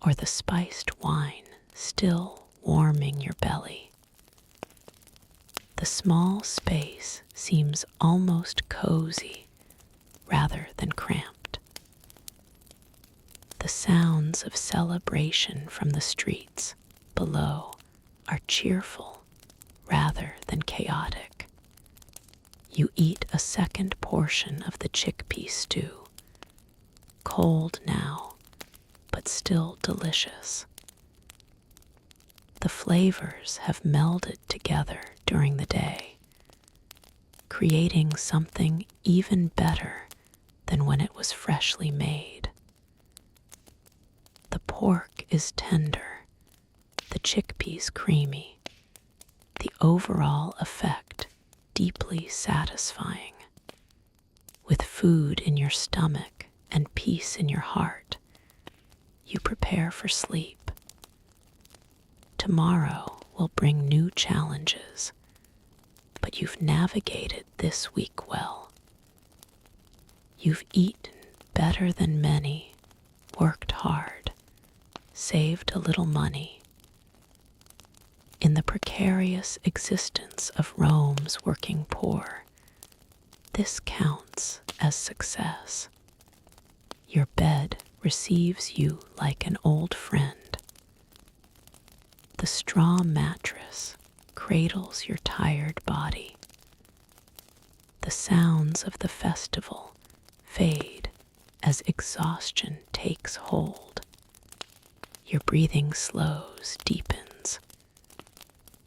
or the spiced wine still warming your belly. The small space seems almost cozy rather than cramped. The sounds of celebration from the streets below are cheerful rather than chaotic. You eat a second portion of the chickpea stew, cold now, but still delicious. The flavors have melded together during the day, creating something even better than when it was freshly made. The pork is tender, the chickpeas creamy, the overall effect deeply satisfying. With food in your stomach and peace in your heart, you prepare for sleep. Tomorrow will bring new challenges, but you've navigated this week well. You've eaten better than many, worked hard, saved a little money. In the precarious existence of Rome's working poor, this counts as success. Your bed receives you like an old friend. The straw mattress cradles your tired body. The sounds of the festival fade as exhaustion takes hold. Your breathing slows, deepens.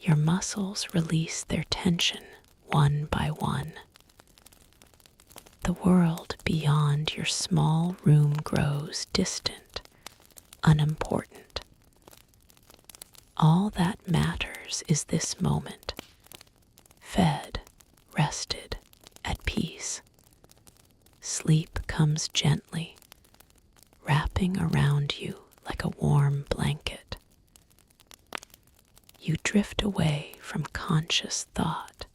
Your muscles release their tension one by one. The world beyond your small room grows distant, unimportant. All that matters is this moment, fed, rested, at peace. Sleep comes gently, wrapping around you like a warm blanket. You drift away from conscious thought,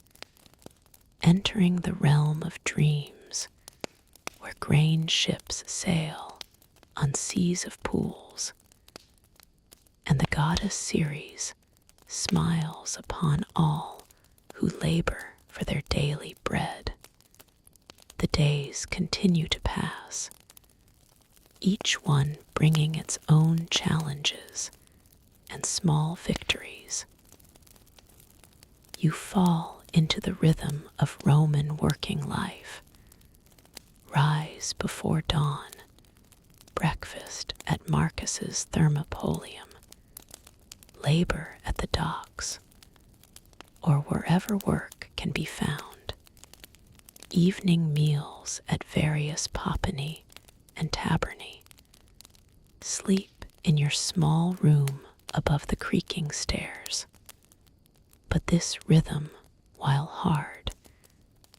entering the realm of dreams where grain ships sail on seas of pools, and the goddess Ceres smiles upon all who labor for their daily bread. The days continue to pass, each one bringing its own challenges and small victories. You fall into the rhythm of Roman working life. Rise before dawn, breakfast at Marcus's Thermopolium, labor at the docks, or wherever work can be found, evening meals at various Popani and Taberni. Sleep in your small room above the creaking stairs. But this rhythm, while hard,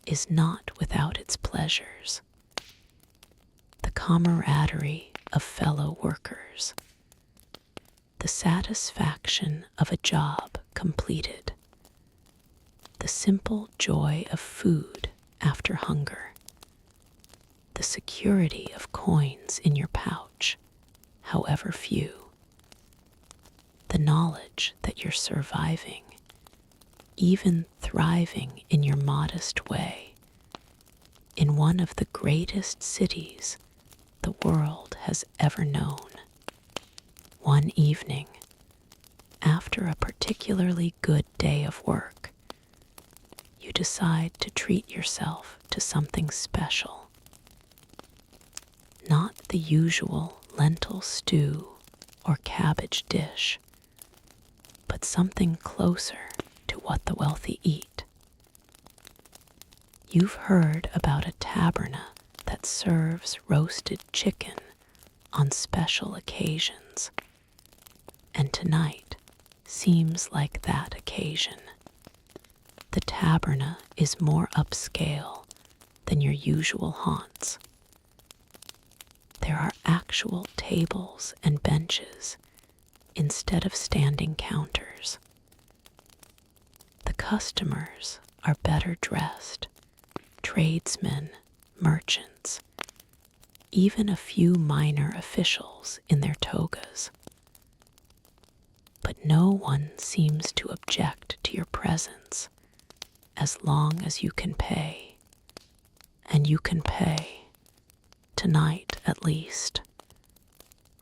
is not without its pleasures. The camaraderie of fellow workers, the satisfaction of a job completed, the simple joy of food after hunger, the security of coins in your pouch, however few, the knowledge that you're surviving, even thriving in your modest way, in one of the greatest cities the world has ever known. One evening, after a particularly good day of work, you decide to treat yourself to something special. Not the usual lentil stew or cabbage dish, but something closer to what the wealthy eat. You've heard about a taberna that serves roasted chicken on special occasions, and tonight seems like that occasion. The taberna is more upscale than your usual haunts. There are actual tables and benches instead of standing counters. The customers are better dressed, tradesmen, merchants, even a few minor officials in their togas. But no one seems to object to your presence as long as you can pay. And you can pay, tonight at least.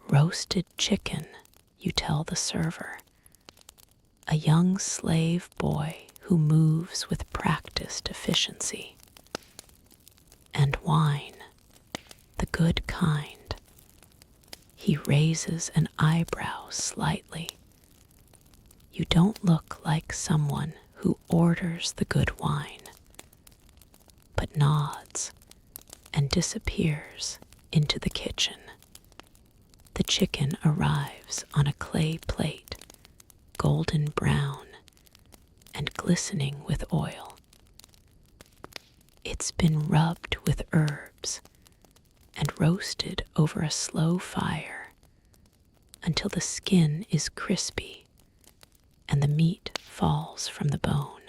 Roasted chicken, you tell the server, a young slave boy who moves with practiced efficiency. And wine, the good kind. He raises an eyebrow slightly. You don't look like someone who orders the good wine, but nods and disappears into the kitchen. The chicken arrives on a clay plate, golden brown and glistening with oil. It's been rubbed with herbs and roasted over a slow fire until the skin is crispy and the meat falls from the bone.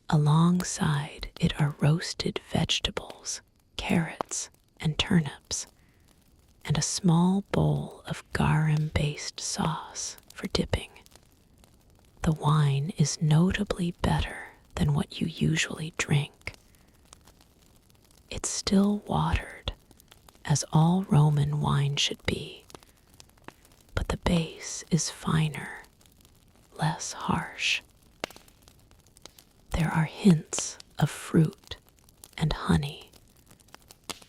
Alongside it are roasted vegetables, carrots, and turnips, and a small bowl of garum-based sauce for dipping. The wine is notably better than what you usually drink. It's still watered, as all Roman wine should be, but the base is finer, less harsh. There are hints of fruit and honey,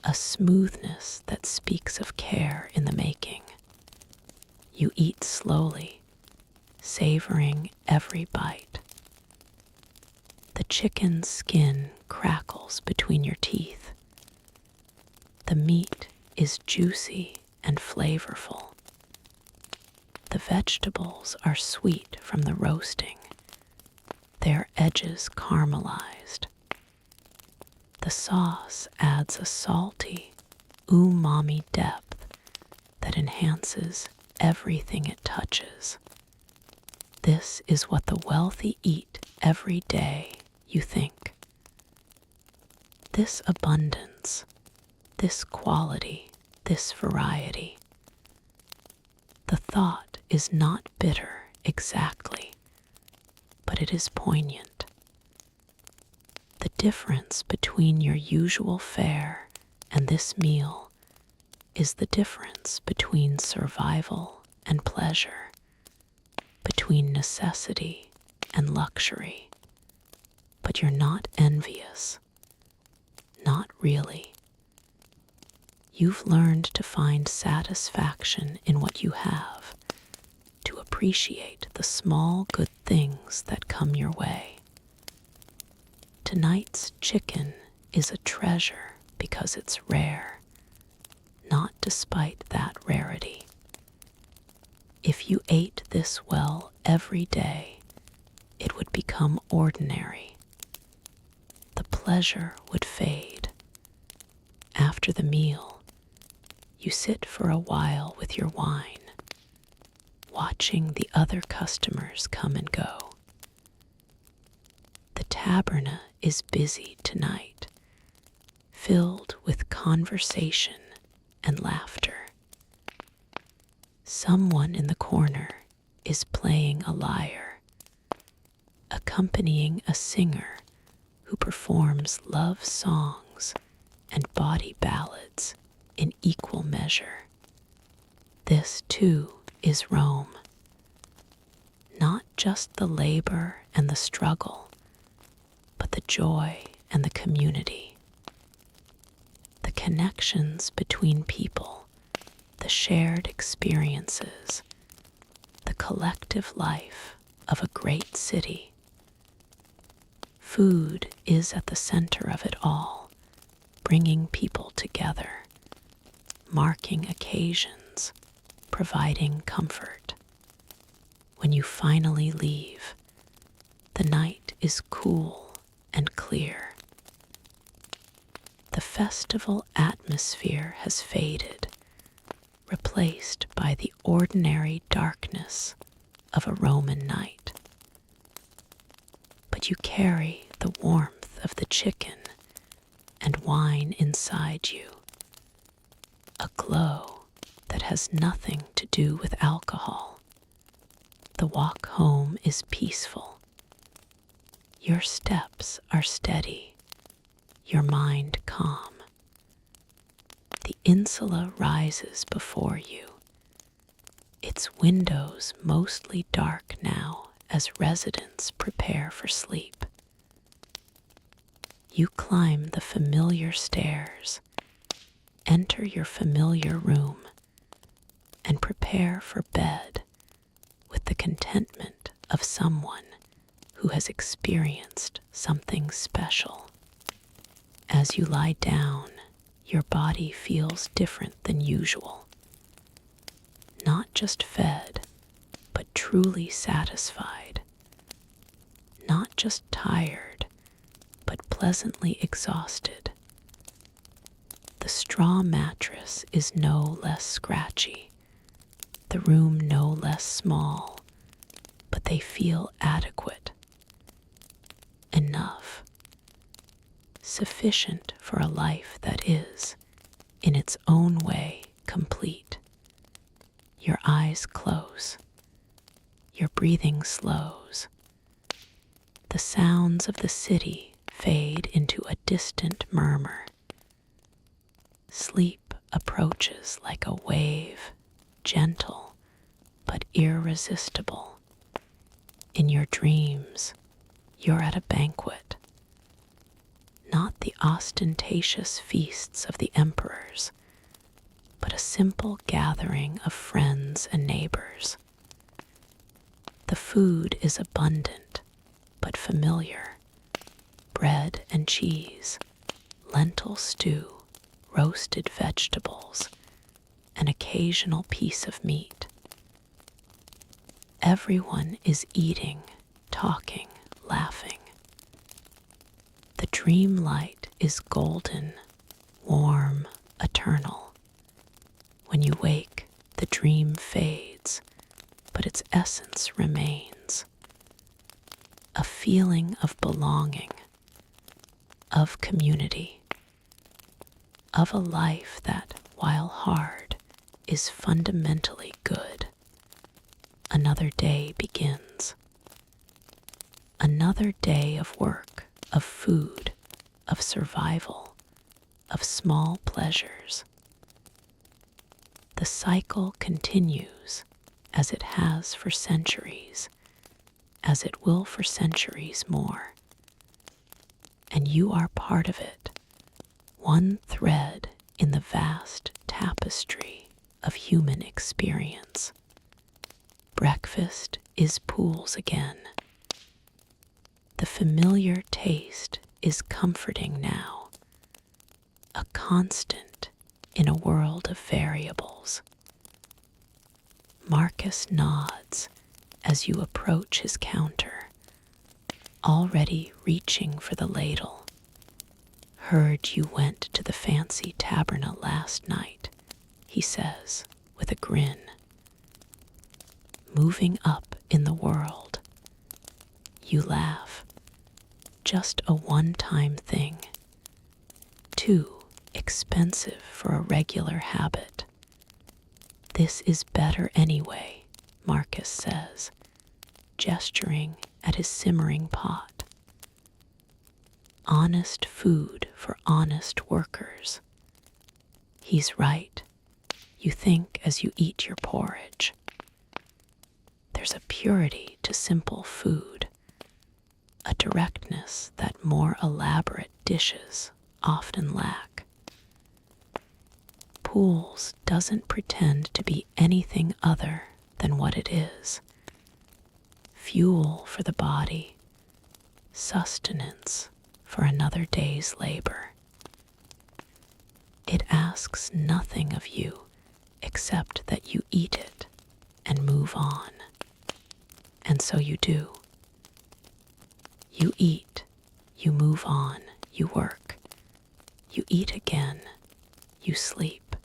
a smoothness that speaks of care in the making. You eat slowly, savoring every bite. The chicken's skin crackles between your teeth. The meat is juicy and flavorful. The vegetables are sweet from the roasting, their edges caramelized. The sauce adds a salty, umami depth that enhances everything it touches. This is what the wealthy eat every day, you think. This abundance, this quality, this variety. The thought is not bitter exactly, but it is poignant. The difference between your usual fare and this meal is the difference between survival and pleasure, between necessity and luxury. But you're not envious. Not really. You've learned to find satisfaction in what you have, to appreciate the small good things that come your way. Tonight's chicken is a treasure because it's rare, not despite that rarity. If you ate this well every day, it would become ordinary. The pleasure would fade. After the meal, you sit for a while with your wine, watching the other customers come and go. The taberna is busy tonight, filled with conversation and laughter. Someone in the corner is playing a lyre, accompanying a singer who performs love songs and body ballads in equal measure. This, too, is Rome. Not just the labor and the struggle, but the joy and the community. The connections between people, the shared experiences, the collective life of a great city. Food is at the center of it all, bringing people together, marking occasions, providing comfort. When you finally leave, the night is cool and clear. The festival atmosphere has faded, replaced by the ordinary darkness of a Roman night. But you carry the warmth of the chicken and wine inside you, a glow that has nothing to do with alcohol. The walk home is peaceful. Your steps are steady, your mind calm. The insula rises before you, its windows mostly dark now as residents prepare for sleep. You climb the familiar stairs, enter your familiar room, and prepare for bed with the contentment of someone who has experienced something special. As you lie down, your body feels different than usual. Not just fed, but truly satisfied. Not just tired, but pleasantly exhausted. The straw mattress is no less scratchy, the room no less small, but they feel adequate. Enough. Sufficient for a life that is, in its own way, complete. Your eyes close. Your breathing slows. The sounds of the city fade into a distant murmur. Sleep approaches like a wave, gentle but irresistible. In your dreams, you're at a banquet. Not the ostentatious feasts of the emperors, but a simple gathering of friends and neighbors. The food is abundant but familiar: bread and cheese, lentil stew, roasted vegetables, an occasional piece of meat. Everyone is eating, talking, laughing. The dream light is golden, warm, eternal. When you wake, the dream fades, but its essence remains. A feeling of belonging, of community, of a life that, while hard, is fundamentally good. Another day begins. Another day of work, of food, of survival, of small pleasures. The cycle continues, as it has for centuries, as it will for centuries more. And you are part of it, one thread in the vast tapestry of human experience. Breakfast is pools again. The familiar taste is comforting now, a constant in a world of variables. Marcus nods as you approach his counter, already reaching for the ladle. Heard you went to the fancy taberna last night, he says with a grin. Moving up in the world. You laugh. Just a one-time thing. Too expensive for a regular habit. This is better anyway, Marcus says, gesturing at his simmering pot. Honest food for honest workers. He's right. You think as you eat your porridge. There's a purity to simple food, a directness that more elaborate dishes often lack. Pools doesn't pretend to be anything other than what it is. Fuel for the body, sustenance for another day's labor. It asks nothing of you except that you eat it and move on. And so you do. You eat, you move on, you work. You eat again, you sleep.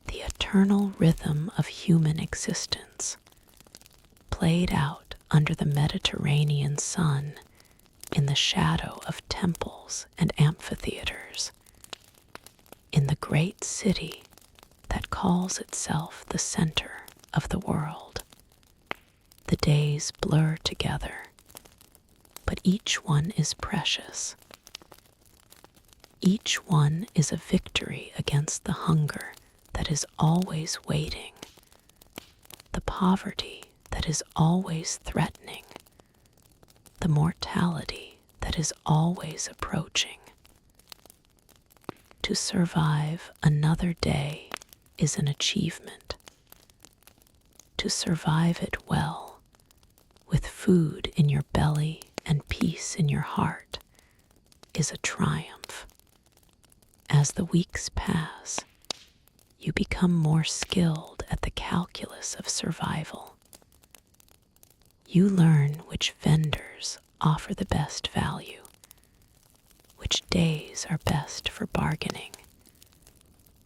The eternal rhythm of human existence, played out under the Mediterranean sun in the shadow of temples and amphitheaters, in the great city that calls itself the center of the world. The days blur together, but each one is precious. Each one is a victory against the hunger that is always waiting, the poverty that is always threatening, the mortality that is always approaching. To survive another day is an achievement. To survive it well, with food in your belly and peace in your heart, is a triumph. As the weeks pass, you become more skilled at the calculus of survival. You learn which vendors offer the best value, which days are best for bargaining,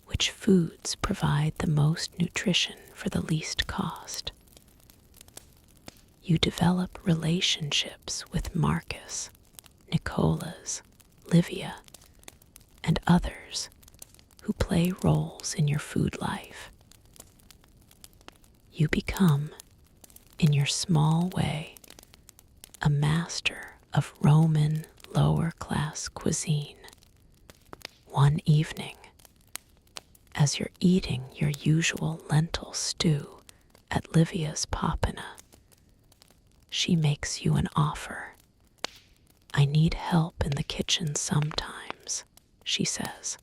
which foods provide the most nutrition for the least cost. You develop relationships with Marcus, Nicolas, Livia, and others who play roles in your food life. You become, in your small way, a master of Roman lower-class cuisine. One evening, as you're eating your usual lentil stew at Livia's Papina, she makes you an offer. I need help in the kitchen sometimes, she says.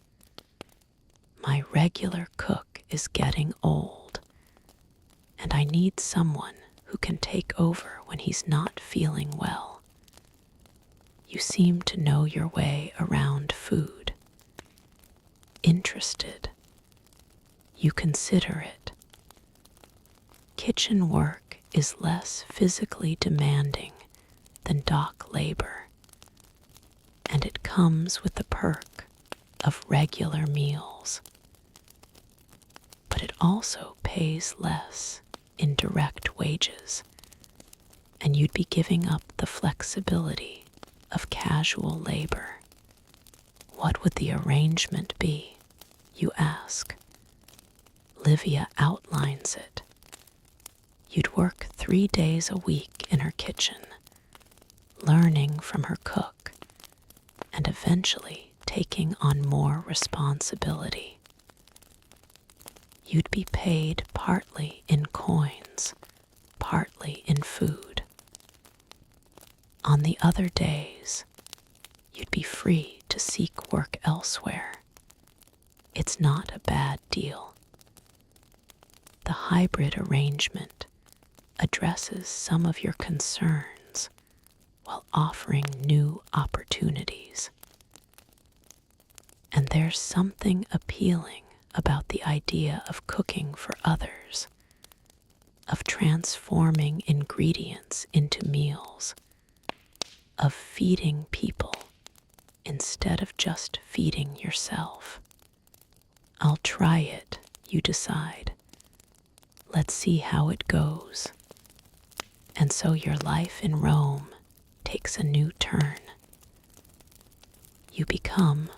My regular cook is getting old, and I need someone who can take over when he's not feeling well. You seem to know your way around food. Interested. You consider it. Kitchen work is less physically demanding than dock labor, and it comes with the perk of regular meals. But it also pays less in direct wages, and you'd be giving up the flexibility of casual labor. What would the arrangement be, you ask? Livia outlines it. You'd work 3 days a week in her kitchen, learning from her cook, and eventually taking on more responsibility. You'd be paid partly in coins, partly in food. On the other days, you'd be free to seek work elsewhere. It's not a bad deal. The hybrid arrangement addresses some of your concerns while offering new opportunities. And there's something appealing about the idea of cooking for others, of transforming ingredients into meals, of feeding people instead of just feeding yourself. I'll try it, you decide. Let's see how it goes. And so your life in Rome takes a new turn. You become,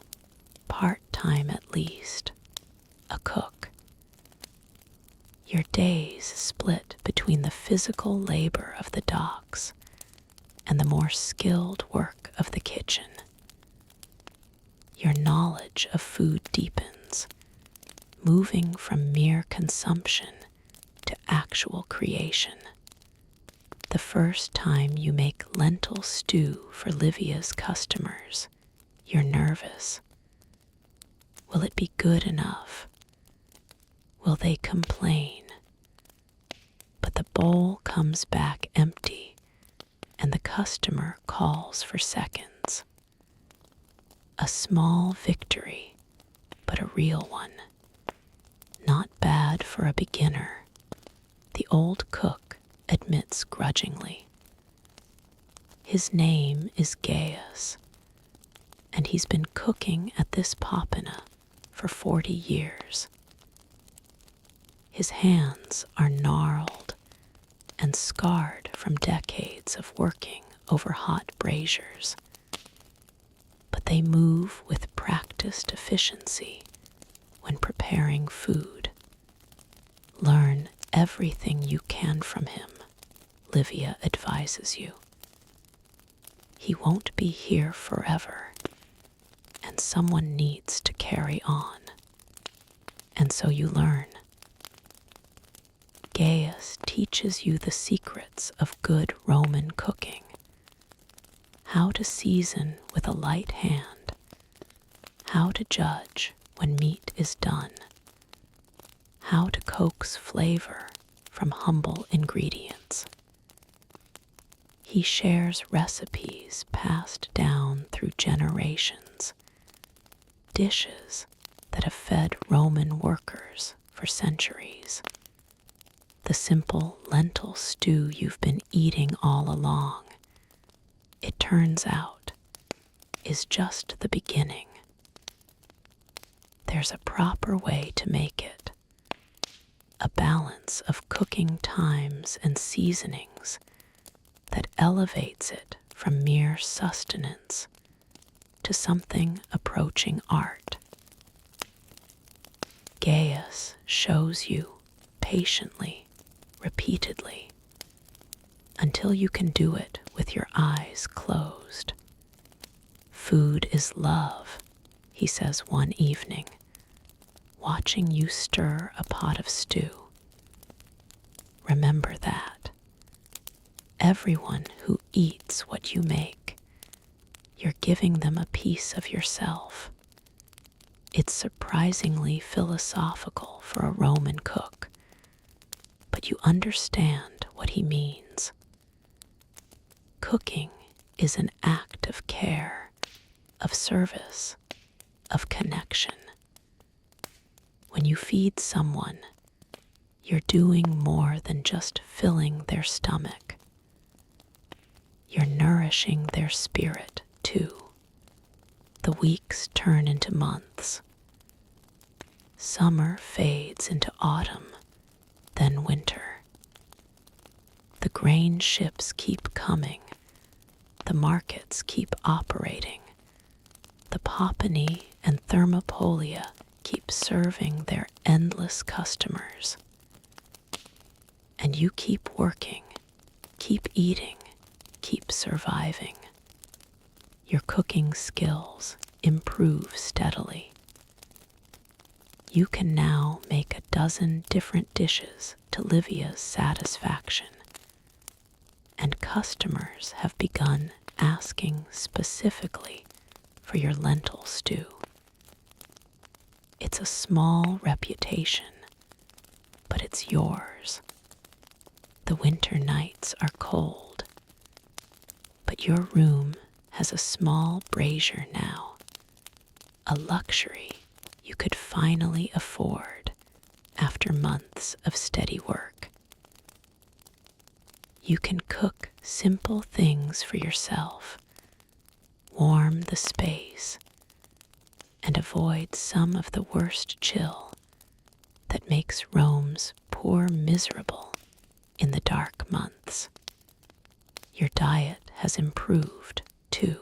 part-time at least, a cook. Your days split between the physical labor of the docks and the more skilled work of the kitchen. Your knowledge of food deepens, moving from mere consumption to actual creation. The first time you make lentil stew for Livia's customers, you're nervous. Will it be good enough? Will they complain? But the bowl comes back empty, and the customer calls for seconds. A small victory, but a real one. Not bad for a beginner, the old cook admits grudgingly. His name is Gaius, and he's been cooking at this popina for 40 years. His hands are gnarled and scarred from decades of working over hot braziers, but they move with practiced efficiency when preparing food. Learn everything you can from him, Livia advises you. He won't be here forever, and someone needs to carry on. And so you learn. Gaius teaches you the secrets of good Roman cooking, how to season with a light hand, how to judge when meat is done, how to coax flavor from humble ingredients. He shares recipes passed down through generations, dishes that have fed Roman workers for centuries. The simple lentil stew you've been eating all along, it turns out, is just the beginning. There's a proper way to make it, a balance of cooking times and seasonings that elevates it from mere sustenance to something approaching art. Gaius shows you patiently, repeatedly, until you can do it with your eyes closed. Food is love, he says one evening, watching you stir a pot of stew. Remember that. Everyone who eats what you make, you're giving them a piece of yourself. It's surprisingly philosophical for a Roman cook, but you understand what he means. Cooking is an act of care, of service, of connection. When you feed someone, you're doing more than just filling their stomach. You're nourishing their spirit, too. The weeks turn into months. Summer fades into autumn, then winter. The grain ships keep coming. The markets keep operating. The Popany and Thermopolia keep serving their endless customers. And you keep working, keep eating, keep surviving. Your cooking skills improve steadily. You can now make a dozen different dishes to Livia's satisfaction, and customers have begun asking specifically for your lentil stew. It's a small reputation, but it's yours. The winter nights are cold, but your room has a small brazier now, a luxury you could finally afford after months of steady work. You can cook simple things for yourself, warm the space, and avoid some of the worst chill that makes Rome's poor miserable in the dark months. Your diet has improved, too.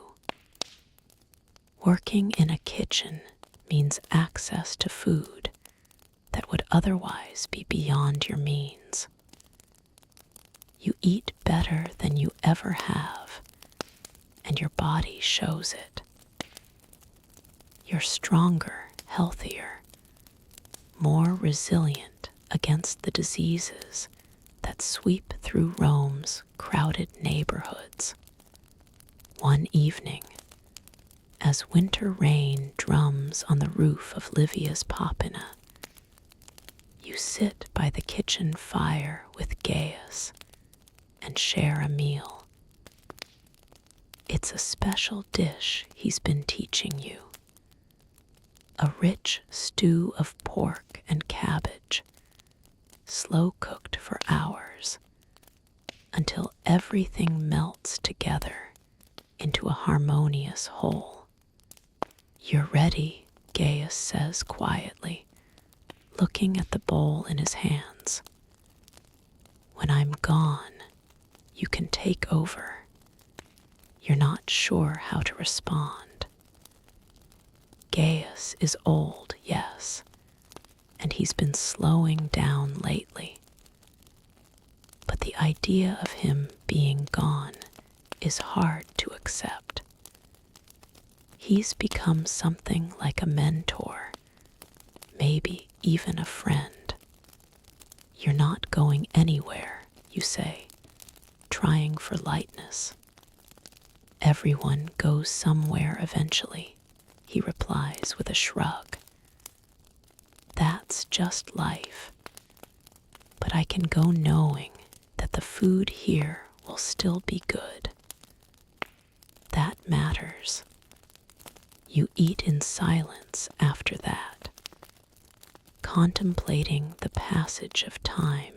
Working in a kitchen means access to food that would otherwise be beyond your means. You eat better than you ever have, and your body shows it. You're stronger, healthier, more resilient against the diseases that sweep through Rome's crowded neighborhoods. One evening, as winter rain drums on the roof of Livia's Popina, you sit by the kitchen fire with Gaius and share a meal. It's a special dish he's been teaching you. A rich stew of pork and cabbage, slow cooked for hours, until everything melts together into a harmonious whole. You're ready, Gaius says quietly, looking at the bowl in his hands. When I'm gone, you can take over. You're not sure how to respond. Gaius is old, yes, and he's been slowing down lately. But the idea of him being gone is hard to accept. He's become something like a mentor, maybe even a friend. You're not going anywhere, you say, trying for lightness. Everyone goes somewhere eventually, he replies with a shrug. That's just life. But I can go knowing that the food here will still be good. That matters. You eat in silence after that, contemplating the passage of time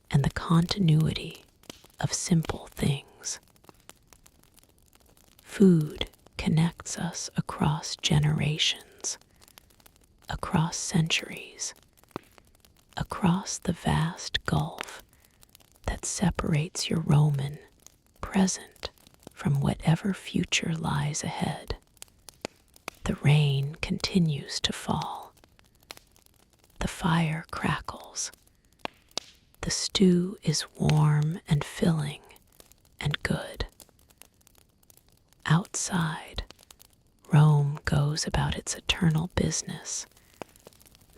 and the continuity of simple things. Food connects us across generations, across centuries, across the vast gulf that separates your Roman present from whatever future lies ahead. The rain continues to fall. The fire crackles. The stew is warm and filling and good. Outside, Rome goes about its eternal business.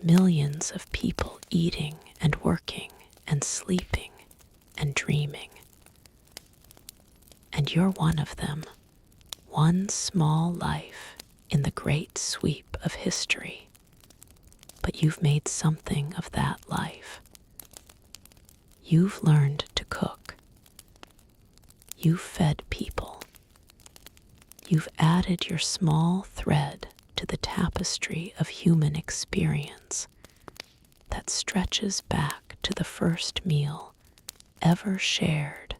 Millions of people eating and working and sleeping and dreaming. And you're one of them, one small life in the great sweep of history, but you've made something of that life. You've learned to cook. You've fed people. You've added your small thread to the tapestry of human experience that stretches back to the first meal ever shared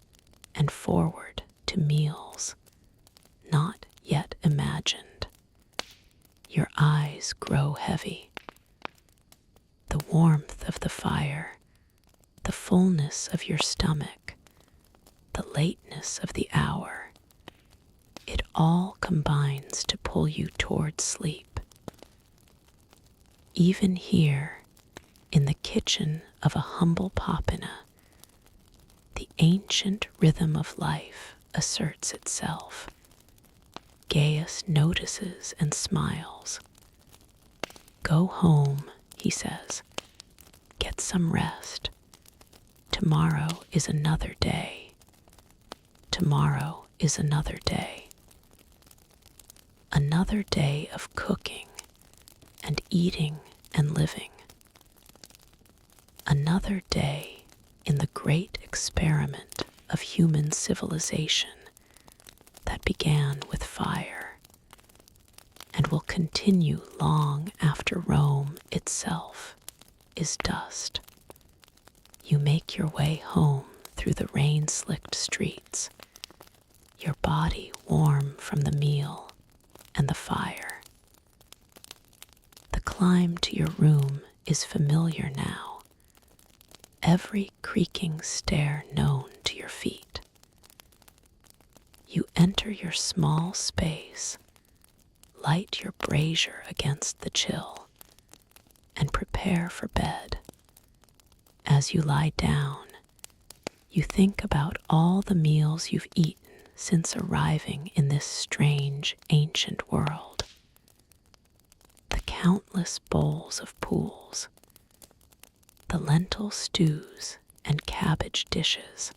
and forward to meals not yet imagined. Your eyes grow heavy. The warmth of the fire, the fullness of your stomach, the lateness of the hour, it all combines to pull you toward sleep. Even here, in the kitchen of a humble popina, the ancient rhythm of life asserts itself. Gaius notices and smiles. Go home, he says. Get some rest. Tomorrow is another day. Tomorrow is another day. Another day of cooking and eating and living. Another day in the great experiment of human civilization that began with fire and will continue long after Rome itself is dust. You make your way home through the rain-slicked streets, your body warm from the meal and the fire. The climb to your room is familiar now, every creaking stair known to your feet. You enter your small space, light your brazier against the chill, and prepare for bed. As you lie down, you think about all the meals you've eaten since arriving in this strange, ancient world. The countless bowls of pools, the lentil stews and cabbage dishes,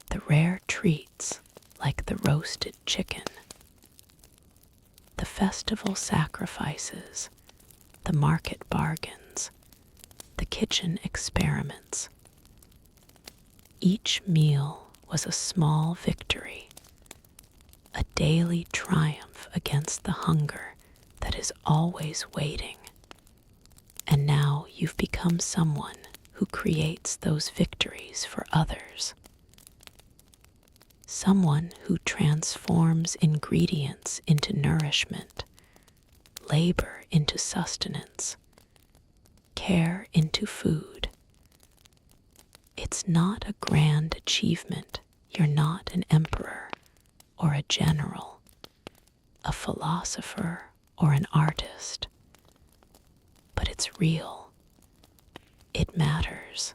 the rare treats like the roasted chicken, the festival sacrifices, the market bargains, the kitchen experiments. Each meal was a small victory, a daily triumph against the hunger that is always waiting. And now you've become someone who creates those victories for others. Someone who transforms ingredients into nourishment, labor into sustenance, care into food. It's not a grand achievement. You're not an emperor or a general, a philosopher or an artist. But it's real. It matters.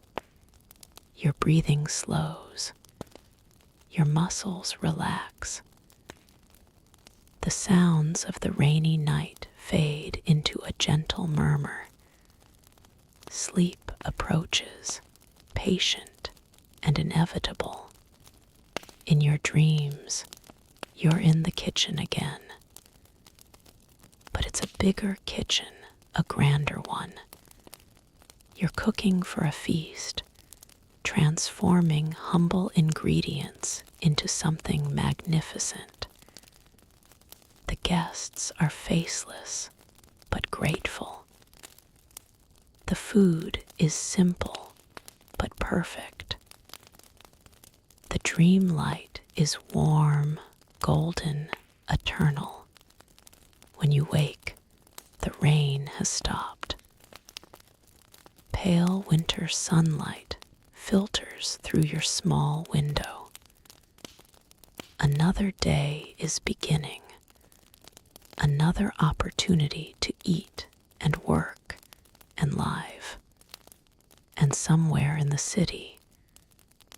Your breathing slows. Your muscles relax. The sounds of the rainy night fade into a gentle murmur. Sleep approaches, patient and inevitable. In your dreams, you're in the kitchen again. But it's a bigger kitchen, a grander one. You're cooking for a feast, transforming humble ingredients into something magnificent. The guests are faceless, but grateful. The food is simple, but perfect. The dream light is warm, golden, eternal. When you wake, the rain has stopped. Pale winter sunlight filters through your small window. Another day is beginning. Another opportunity to eat and work and live. And somewhere in the city,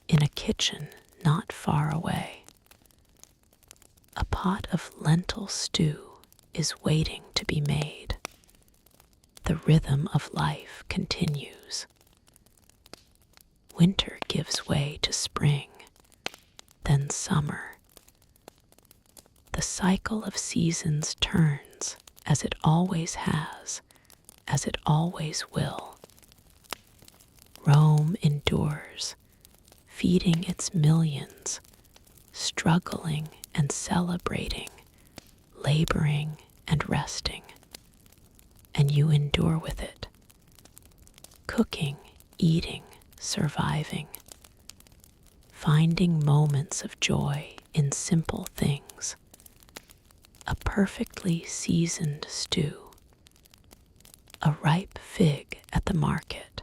in a kitchen not far away, a pot of lentil stew is waiting to be made. The rhythm of life continues. Winter gives way to spring, then summer. The The cycle of seasons turns, as it always has, as it always will. Rome endures, feeding its millions, struggling and celebrating, laboring and resting. And you endure with it, cooking, eating, surviving, finding moments of joy in simple things. A perfectly seasoned stew, a ripe fig at the market,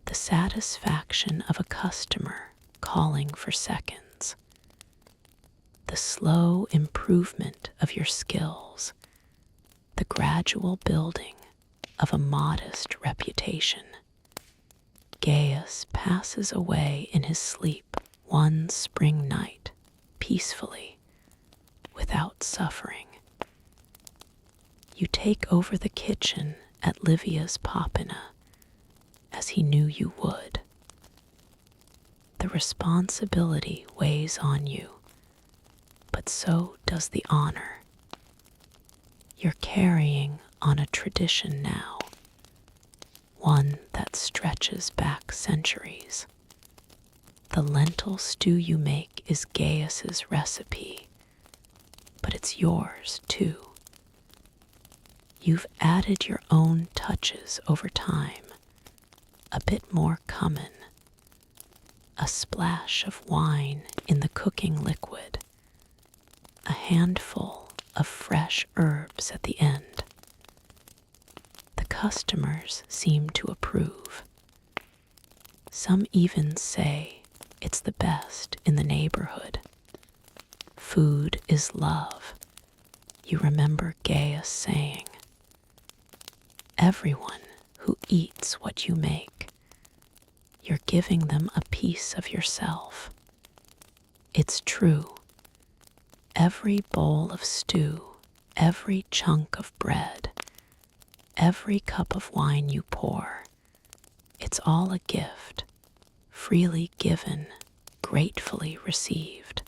the satisfaction of a customer calling for seconds, the slow improvement of your skills, the gradual building of a modest reputation. Gaius passes away in his sleep one spring night, peacefully, without suffering. You take over the kitchen at Livia's Popina, as he knew you would. The responsibility weighs on you, but so does the honor. You're carrying on a tradition now, one that stretches back centuries. The lentil stew you make is Gaius's recipe, but it's yours too. You've added your own touches over time, a bit more cumin, a splash of wine in the cooking liquid, a handful of fresh herbs at the end. The customers seem to approve. Some even say it's the best in the neighborhood. Food is love, you remember Gaius saying. Everyone who eats what you make, you're giving them a piece of yourself. It's true. Every bowl of stew, every chunk of bread, every cup of wine you pour, it's all a gift, freely given, gratefully received.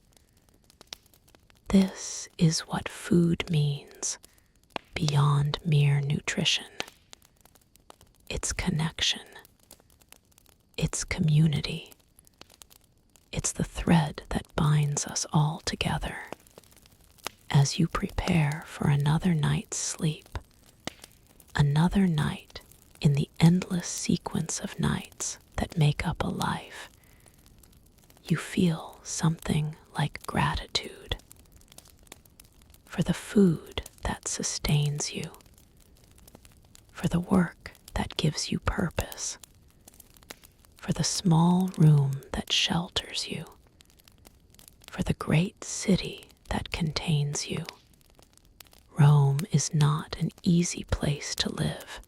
This is what food means, beyond mere nutrition. It's connection. It's community. It's the thread that binds us all together. As you prepare for another night's sleep, another night in the endless sequence of nights that make up a life, you feel something like gratitude for the food that sustains you, for the work that gives you purpose, for the small room that shelters you, for the great city that contains you. Rome is not an easy place to live.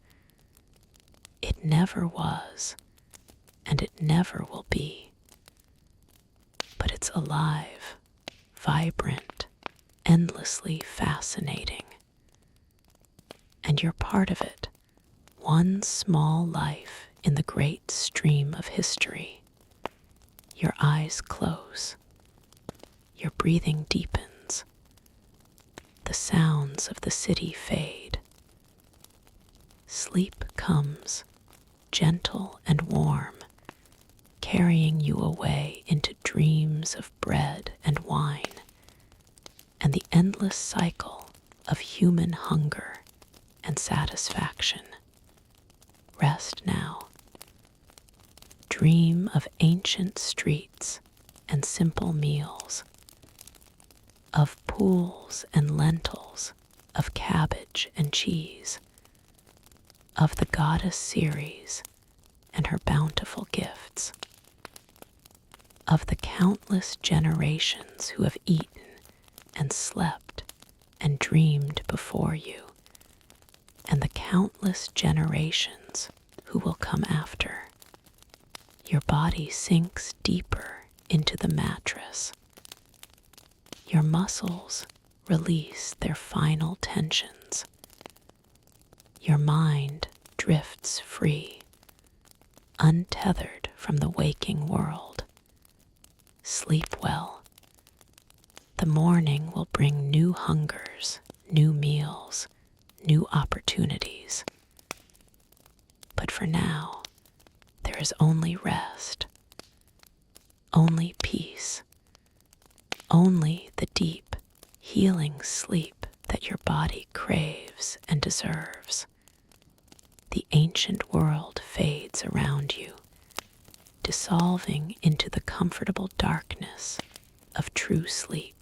It never was, and it never will be. But it's alive, vibrant, endlessly fascinating. And you're part of it, one small life in the great stream of history. Your eyes close. Your breathing deepens. The sounds of the city fade. Sleep comes, gentle and warm, carrying you away into dreams of bread and wine, and the endless cycle of human hunger and satisfaction. Rest now. Dream of ancient streets and simple meals, of pools and lentils, of cabbage and cheese, of the goddess Ceres and her bountiful gifts, of the countless generations who have eaten and slept and dreamed before you, and the countless generations who will come after. Your body sinks deeper into the mattress. Your muscles release their final tensions. Your mind drifts free, untethered from the waking world. Sleep well. The The morning will bring new hungers, new meals, new opportunities. But for now, there is only rest, only peace, only the deep, healing sleep that your body craves and deserves. The ancient world fades around you, dissolving into the comfortable darkness of true sleep.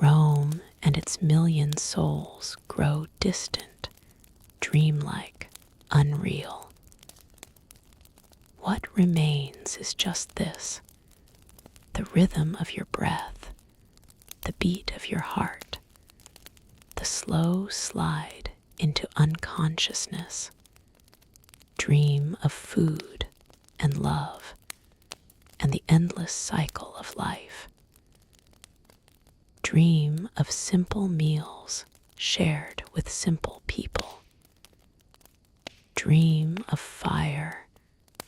Rome and its million souls grow distant, dreamlike, unreal. What remains is just this: the rhythm of your breath, the beat of your heart, the slow slide into unconsciousness. Dream of food and love and the endless cycle of life. Dream of simple meals shared with simple people. Dream of fire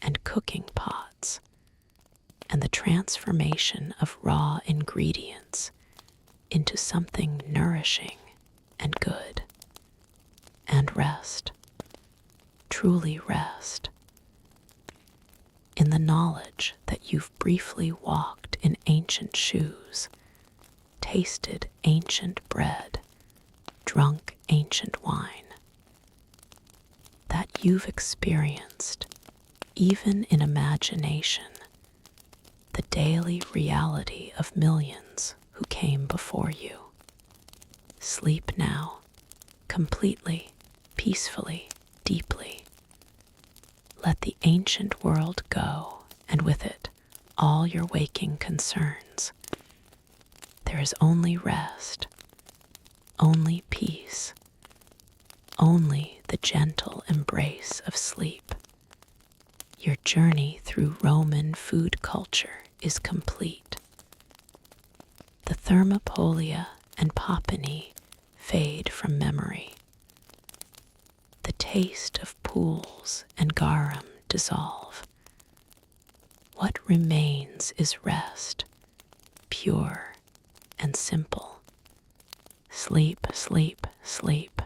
and cooking pots and the transformation of raw ingredients into something nourishing and good. And rest, truly rest, in the knowledge that you've briefly walked in ancient shoes, tasted ancient bread, drunk ancient wine, that you've experienced, even in imagination, the daily reality of millions who came before you. Sleep now, completely, peacefully, deeply. Let the ancient world go, and with it, all your waking concerns. There is only rest, only peace, only the gentle embrace of sleep. Your journey through Roman food culture is complete. The thermopolia and popany fade from memory. The taste of pools and garum dissolve. What remains is rest, pure and simple. Sleep, sleep, sleep.